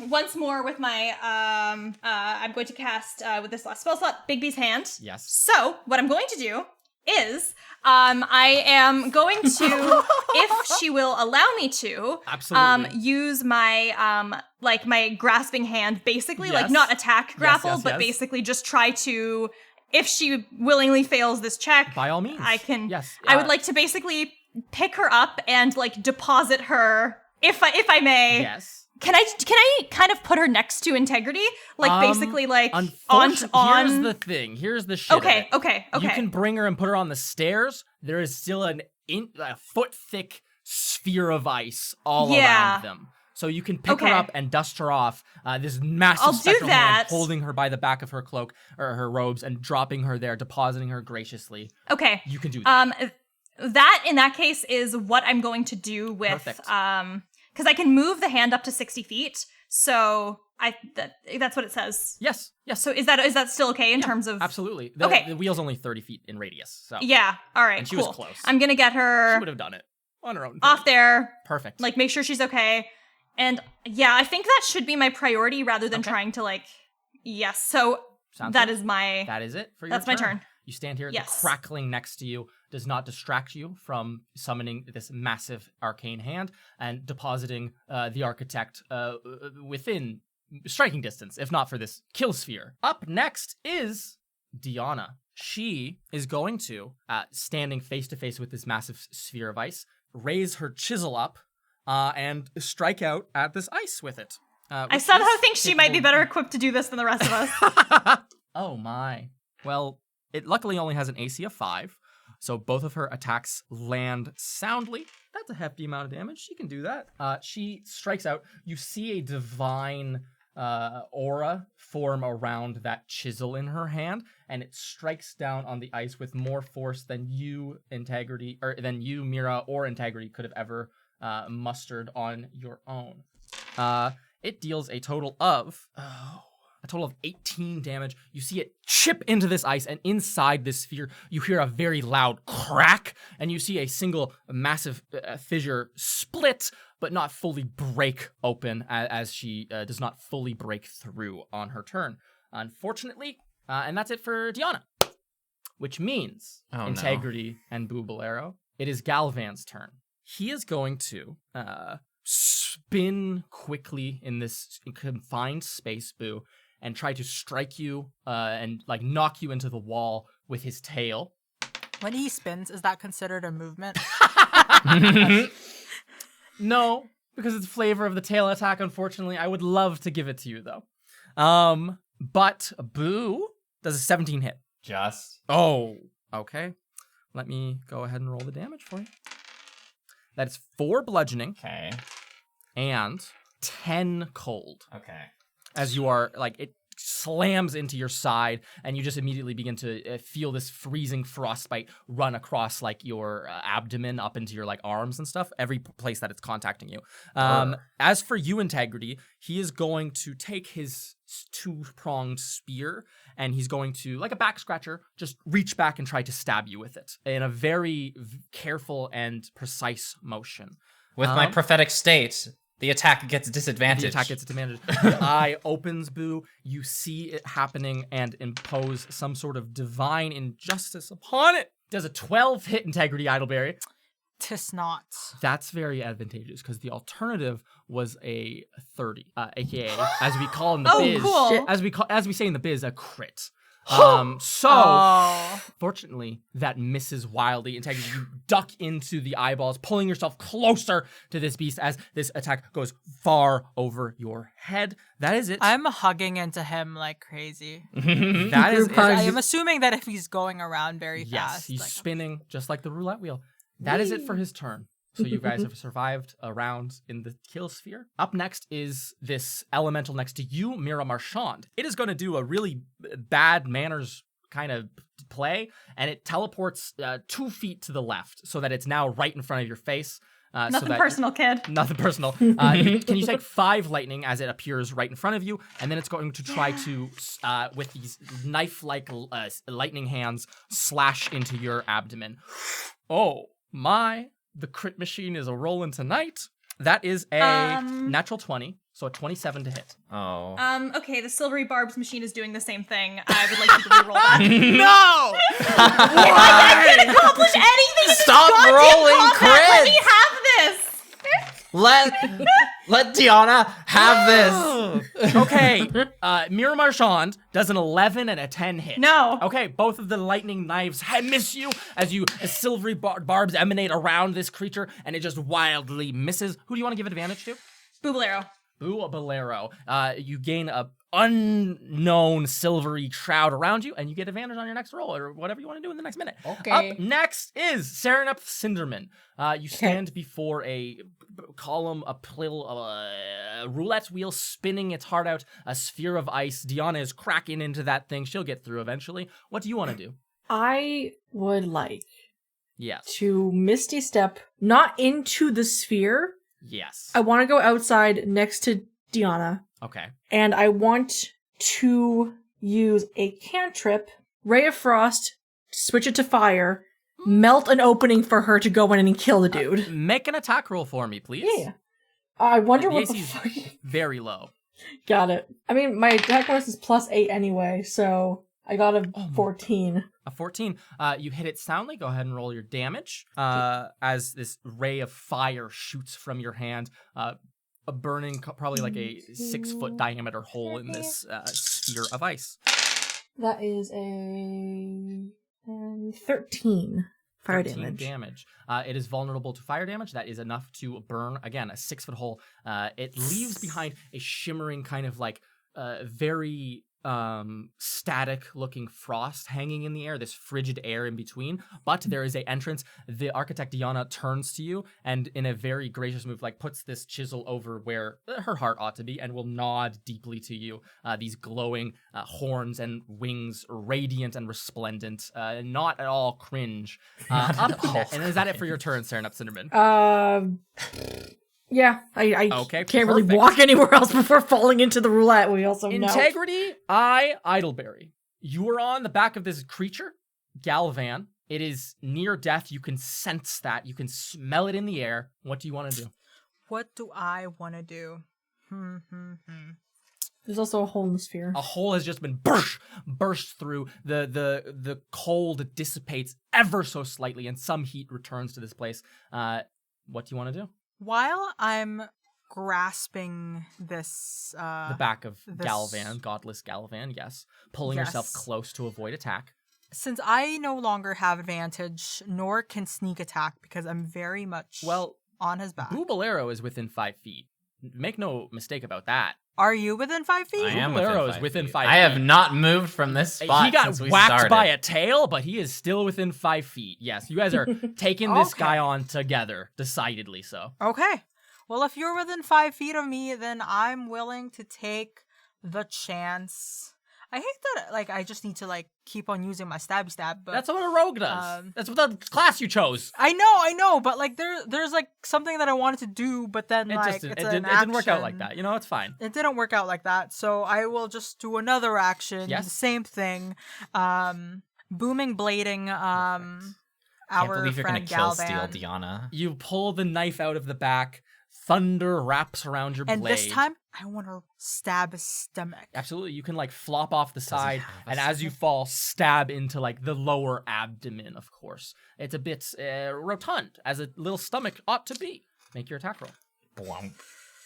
once more with my I'm going to cast with this last spell slot, Bigby's hand. Yes. So what I'm going to do is I am going to, if she will allow me to, Absolutely. use my like my grasping hand, basically Yes. like not attack grapple, yes, but yes. basically just try to, if she willingly fails this check, By all means. I can. Yes. I would like to basically pick her up and like deposit her, if I may. Yes. Can I kind of put her next to Integrity? Like basically like on. Here's the thing. Here's the shit. Okay. You can bring her and put her on the stairs. There is still a foot thick sphere of ice all around them. So you can pick her up and dust her off. This massive I'll do spectral hand that. holding her by the back of her cloak or her robes and dropping her there, depositing her graciously. Okay. You can do that. That in that case is what I'm going to do with Perfect. because I can move the hand up to 60 feet. So that's what it says. Yes. So is that still okay in terms of? Absolutely. Okay. The wheel's only 30 feet in radius. So Yeah. All right. And she cool. was close. I'm gonna get she her would have done it on her own. off there. Perfect. Like make sure she's okay. And yeah, I think that should be my priority rather than trying to like. Yes. So Sounds that good. is my. That is it for your That's my turn. You stand here. Yes. The crackling next to you does not distract you from summoning this massive arcane hand and depositing the architect within striking distance, if not for this kill sphere. Up next is Diana. She is going to, standing face to face with this massive sphere of ice, raise her chisel up and strike out at this ice with it. I somehow think she might be better equipped to do this than the rest of us. Oh my. Well, it luckily only has an AC of 5, so both of her attacks land soundly. That's a hefty amount of damage. She can do that. She strikes out. You see a divine aura form around that chisel in her hand, and it strikes down on the ice with more force than you, Mira, or Integrity could have ever mustered on your own. It deals a total of 18 damage. You see it chip into this ice, and inside this sphere, you hear a very loud crack, and you see a single massive fissure split, but not fully break open, as she does not fully break through on her turn. Unfortunately, and that's it for Diana. Which means Integrity and Boobalero. It is Galvan's turn. He is going to spin quickly in this confined space, Boo, and try to strike you and like knock you into the wall with his tail. When he spins, is that considered a movement? No, because it's flavor of the tail attack, unfortunately. I would love to give it to you, though. But Boo does a 17 hit. Just. Oh, okay. Let me go ahead and roll the damage for you. That's 4 bludgeoning Okay. and 10 cold. Okay. As you are, like, it slams into your side, and you just immediately begin to feel this freezing frostbite run across, like, your abdomen up into your, like, arms and stuff, every place that it's contacting you. As for you, Integrity, he is going to take his 2-pronged spear, and he's going to, like a back scratcher, just reach back and try to stab you with it in a very careful and precise motion. With my prophetic state, the attack gets disadvantage. The attack gets advantage. The eye opens, Boo. You see it happening and impose some sort of divine injustice upon it. Does a 12 hit Integrity, Idleberry? 'Tis not. That's very advantageous because the alternative was a 30, aka, as we call in the biz, cool. as we say in the biz, a crit. Fortunately, that misses wildly. Integrity, you duck into the eyeballs, pulling yourself closer to this beast as this attack goes far over your head. That is it. I'm hugging into him like crazy. That is it. I am assuming that if he's going around very Yes, fast. he's like, spinning just like the roulette wheel. That is it for his turn. So you guys have survived a round in the kill sphere. Up next is this elemental next to you, Mira Marchand. It is going to do a really bad manners kind of play, and it teleports 2 feet to the left so that it's now right in front of your face. Nothing personal, kid. Nothing personal. Can you take 5 lightning as it appears right in front of you, and then it's going to try to, with these knife-like lightning hands, slash into your abdomen. Oh my! The crit machine is a rolling tonight. That is a natural 20, so a 27 to hit. Oh. Okay, the silvery barbs machine is doing the same thing. I would like you to reroll that. No! I didn't accomplish anything in Stop this goddamn rolling combat. Let me crits! have this. Let Deanna have this. Okay, Mira Marchand does an 11 and a 10 hit. No. Okay, both of the lightning knives miss you as silvery barbs emanate around this creature, and it just wildly misses. Who do you want to give advantage to? Boobalero. Boobalero. You gain a unknown silvery shroud around you, and you get advantage on your next roll, or whatever you want to do in the next minute. Okay. Up next is Serenep Cinderman. You stand before a column, a roulette wheel spinning its heart out, a sphere of ice. Deanna is cracking into that thing. She'll get through eventually. What do you want to do? I would like Yes. to Misty Step, not into the sphere. Yes. I want to go outside next to Deanna. Okay. And I want to use a cantrip, Ray of Frost, switch it to fire, melt an opening for her to go in and kill the dude. Make an attack roll for me, please. Yeah. I wonder The what the AC is fuck. very low. Got it. I mean, my attack bonus is +8 anyway, so I got a 14. A 14. You hit it soundly. Go ahead and roll your damage. As this ray of fire shoots from your hand, a burning, probably like a 6-foot diameter hole in this sphere of ice. That is a 13 fire 13 damage. It is vulnerable to fire damage. That is enough to burn, again, a 6-foot hole. It leaves behind a shimmering kind of like very static looking frost hanging in the air, this frigid air in between, but there is a entrance. The architect Deanna turns to you and in a very gracious move like puts this chisel over where her heart ought to be and will nod deeply to you. These glowing horns and wings, radiant and resplendent, not at all cringe. And is that it for your turn, Serenep Cinderman? Yeah, I Okay, can't really perfect. walk anywhere else before falling into the roulette. We also know. Integrity, Idleberry. You are on the back of this creature, Galvan. It is near death. You can sense that. You can smell it in the air. What do you want to do? What do I want to do? There's also a hole in the sphere. A hole has just been burst through. The cold dissipates ever so slightly, and some heat returns to this place. What do you want to do? While I'm grasping this, The back of this- Galvan, godless Galvan, yes. Pulling yourself Yes. close to avoid attack. since I no longer have advantage, nor can sneak attack because I'm very much Well, on his back. Boobalero is within 5 feet. Make no mistake about that. Are you within 5 feet? I am Boobalero within is 5 within feet. 5 I have feet. not moved from this spot He got since we whacked started. by a tail, but he is still within 5 feet. Yes, you guys are taking this Okay. guy on together, decidedly so. Okay. Well, if you're within 5 feet of me, then I'm willing to take the chance. I hate that, like, I just need to, like, keep on using my stabby stab, but... That's what a rogue does. That's what the class you chose. I know, but, like, there's, like, something that I wanted to do, but then, It like, just it's it an didn't work out action. like that. You know, it's fine. It didn't work out like that, so I will just do another action. Yes. The same thing. Booming blading, Can't our believe you're gonna friend kill Steel Galvan. Deanna. You pull the knife out of the back. Thunder wraps around your And blade. this time, I want to stab his stomach. Absolutely, you can like flop off the he side, have a and as you stomach? fall, stab into like the lower abdomen. Of course, it's a bit rotund, as a little stomach ought to be. Make your attack roll. Blump.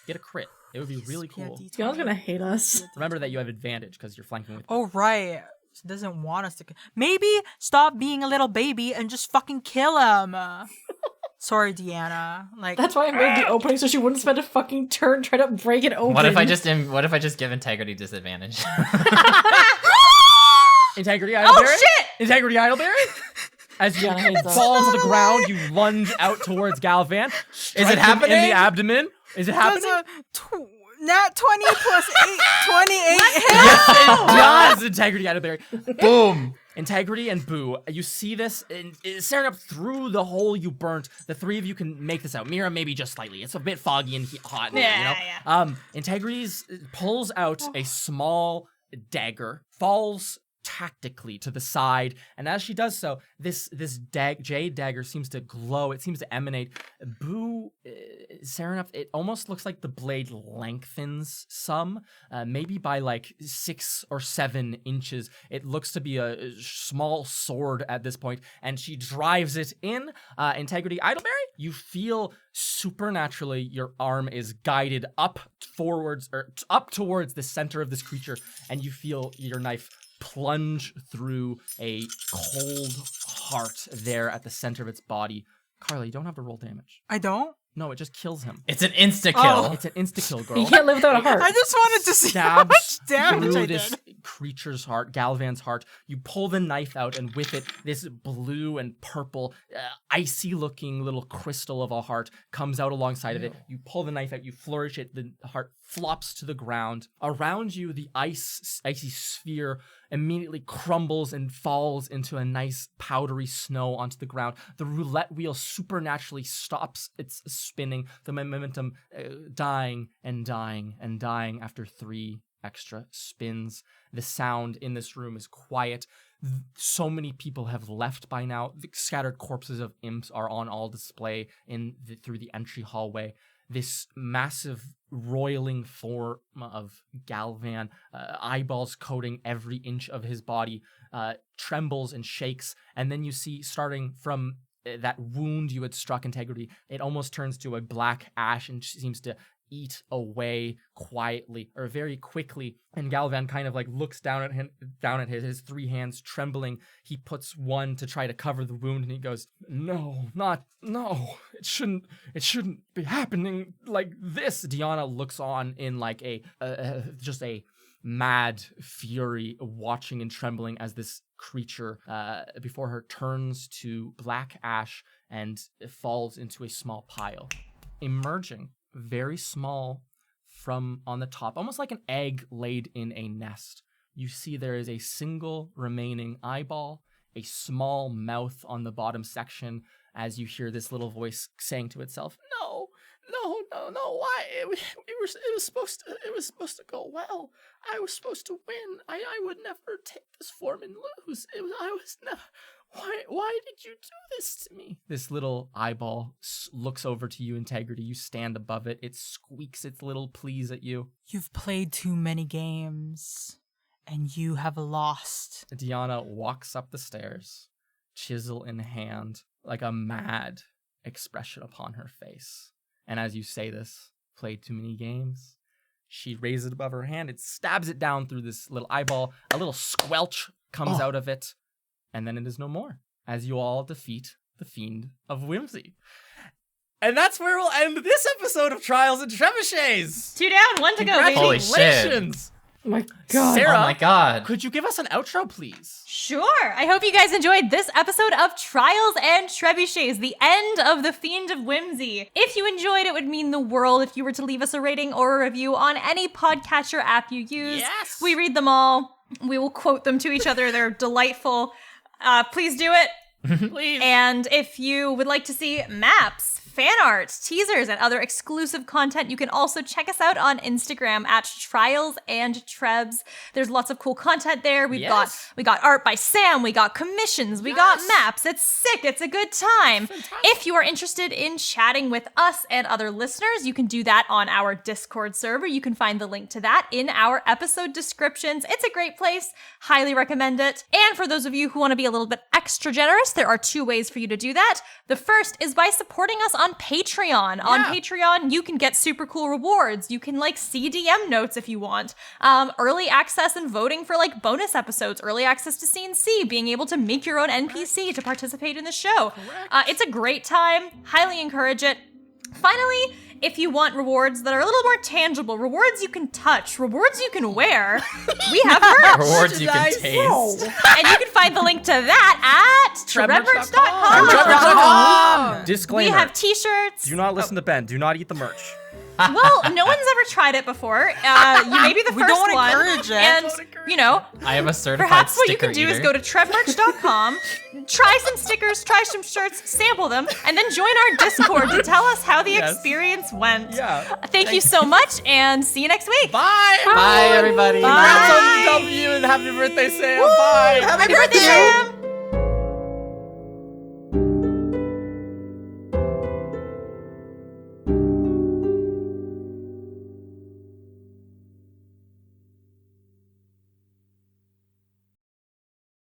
Get a crit. It would be really cool. Y'all's gonna hate us. Remember that you have advantage because you're flanking with. Oh, right. She doesn't want us to... Maybe stop being a little baby and just fucking kill him. Sorry, Deanna. Like, That's why I made the opening so she wouldn't spend a fucking turn trying to break it open. What if I just give integrity disadvantage? Integrity Idleberry. Oh shit! Integrity Idleberry. As you Deanna hates us. fall to the ground, you lunge out towards Galvan. Is it happening? in the abdomen? Is it does happening? a nat 20 plus 8, 28 hit? Yes, it does. Integrity Idleberry. Boom. Integrity and Boo, you see this, and staring up through the hole you burnt. The three of you can make this out. Mira, maybe just slightly. It's a bit foggy and hot now, you know? Integrity's pulls out a small dagger, falls tactically to the side, and as she does so, this jade dagger seems to glow. It seems to emanate. Boo, Serenith, it almost looks like the blade lengthens some, maybe by like 6 or 7 inches. It looks to be a small sword at this point, and she drives it in. Integrity, Idleberry, you feel supernaturally your arm is guided up forwards, or up towards the center of this creature, and you feel your knife plunge through a cold heart there at the center of its body. Carly, you don't have to roll damage. I don't? No, it just kills him. It's an insta-kill. It's an insta-kill, girl. You can't live without a heart. I just wanted to see how much Stabs damage through I this did. creature's heart, Galvan's heart. You pull the knife out, and with it, this blue and purple, icy-looking little crystal of a heart comes out alongside of it. You pull the knife out, you flourish it, the heart flops to the ground. Around you, the icy sphere immediately crumbles and falls into a nice powdery snow onto the ground. The roulette wheel supernaturally stops its spinning, the momentum dying and dying and dying after 3 extra spins. The sound in this room is quiet. So many people have left by now. The scattered corpses of imps are on all display through the entry hallway. This massive roiling form of Galvan, eyeballs coating every inch of his body, trembles and shakes, and then you see, starting from that wound you had struck Integrity, it almost turns to a black ash and seems to eat away quietly or very quickly. And Galvan kind of like looks down at his 3 hands trembling. He puts one to try to cover the wound, and he goes, no, it shouldn't be happening like this. Diana looks on in like just a mad fury, watching and trembling as this creature before her turns to black ash and falls into a small pile. Emerging very small from on the top, almost like an egg laid in a nest, you see there is a single remaining eyeball, a small mouth on the bottom section, as you hear this little voice saying to itself, no, why? It was supposed to go well. I was supposed to win. I would never take this form and lose. Why did you do this to me? This little eyeball looks over to you, Integrity. You stand above it. It squeaks its little pleas at you. You've played too many games, and you have lost. Diana walks up the stairs, chisel in hand, like a mad expression upon her face. And as you say this, played too many games, she raises it above her hand. It stabs it down through this little eyeball. A little squelch comes out of it. And then it is no more, as you all defeat the Fiend of Whimsy. And that's where we'll end this episode of Trials and Trebuchets. 2 down, 1 to go, baby. Holy shit. Congratulations. Oh my god. Sarah, Oh my god. could you give us an outro, please? Sure. I hope you guys enjoyed this episode of Trials and Trebuchets, the end of the Fiend of Whimsy. If you enjoyed, it would mean the world if you were to leave us a rating or a review on any podcatcher app you use. Yes. We read them all. We will quote them to each other. They're delightful. Please do it. Please. And if you would like to see maps, fan art, teasers, and other exclusive content, you can also check us out on Instagram at Trials and Trebs. There's lots of cool content there. We got art by Sam, we got commissions, we got maps. It's sick. It's a good time. If you are interested in chatting with us and other listeners, you can do that on our Discord server. You can find the link to that in our episode descriptions. It's a great place. Highly recommend it. And for those of you who want to be a little bit extra generous, there are 2 ways for you to do that. The first is by supporting us on Patreon. On Patreon, you can get super cool rewards. You can see DM notes if you want. Early access and voting for bonus episodes, early access to Scene C, being able to make your own NPC to participate in the show. It's a great time. Highly encourage it. Finally, if you want rewards that are a little more tangible, rewards you can touch, rewards you can wear, we have merch. Rewards you can taste. And you can find the link to that at Trebmerch.com. We Disclaimer. have t-shirts. Do not listen to Ben. Do not eat the merch. Well, no one's ever tried it before. You may be the We first don't one. encourage it. And, you know, I am a certified perhaps what you sticker can do is eater. go to trevmerch.com, try some stickers, try some shirts, sample them, and then join our Discord to tell us how the Yes. experience went. Yeah. Thank you so much, and see you next week. Bye. Bye, everybody. Congrats on the W and happy birthday, Sam. Bye. Happy birthday, Sam!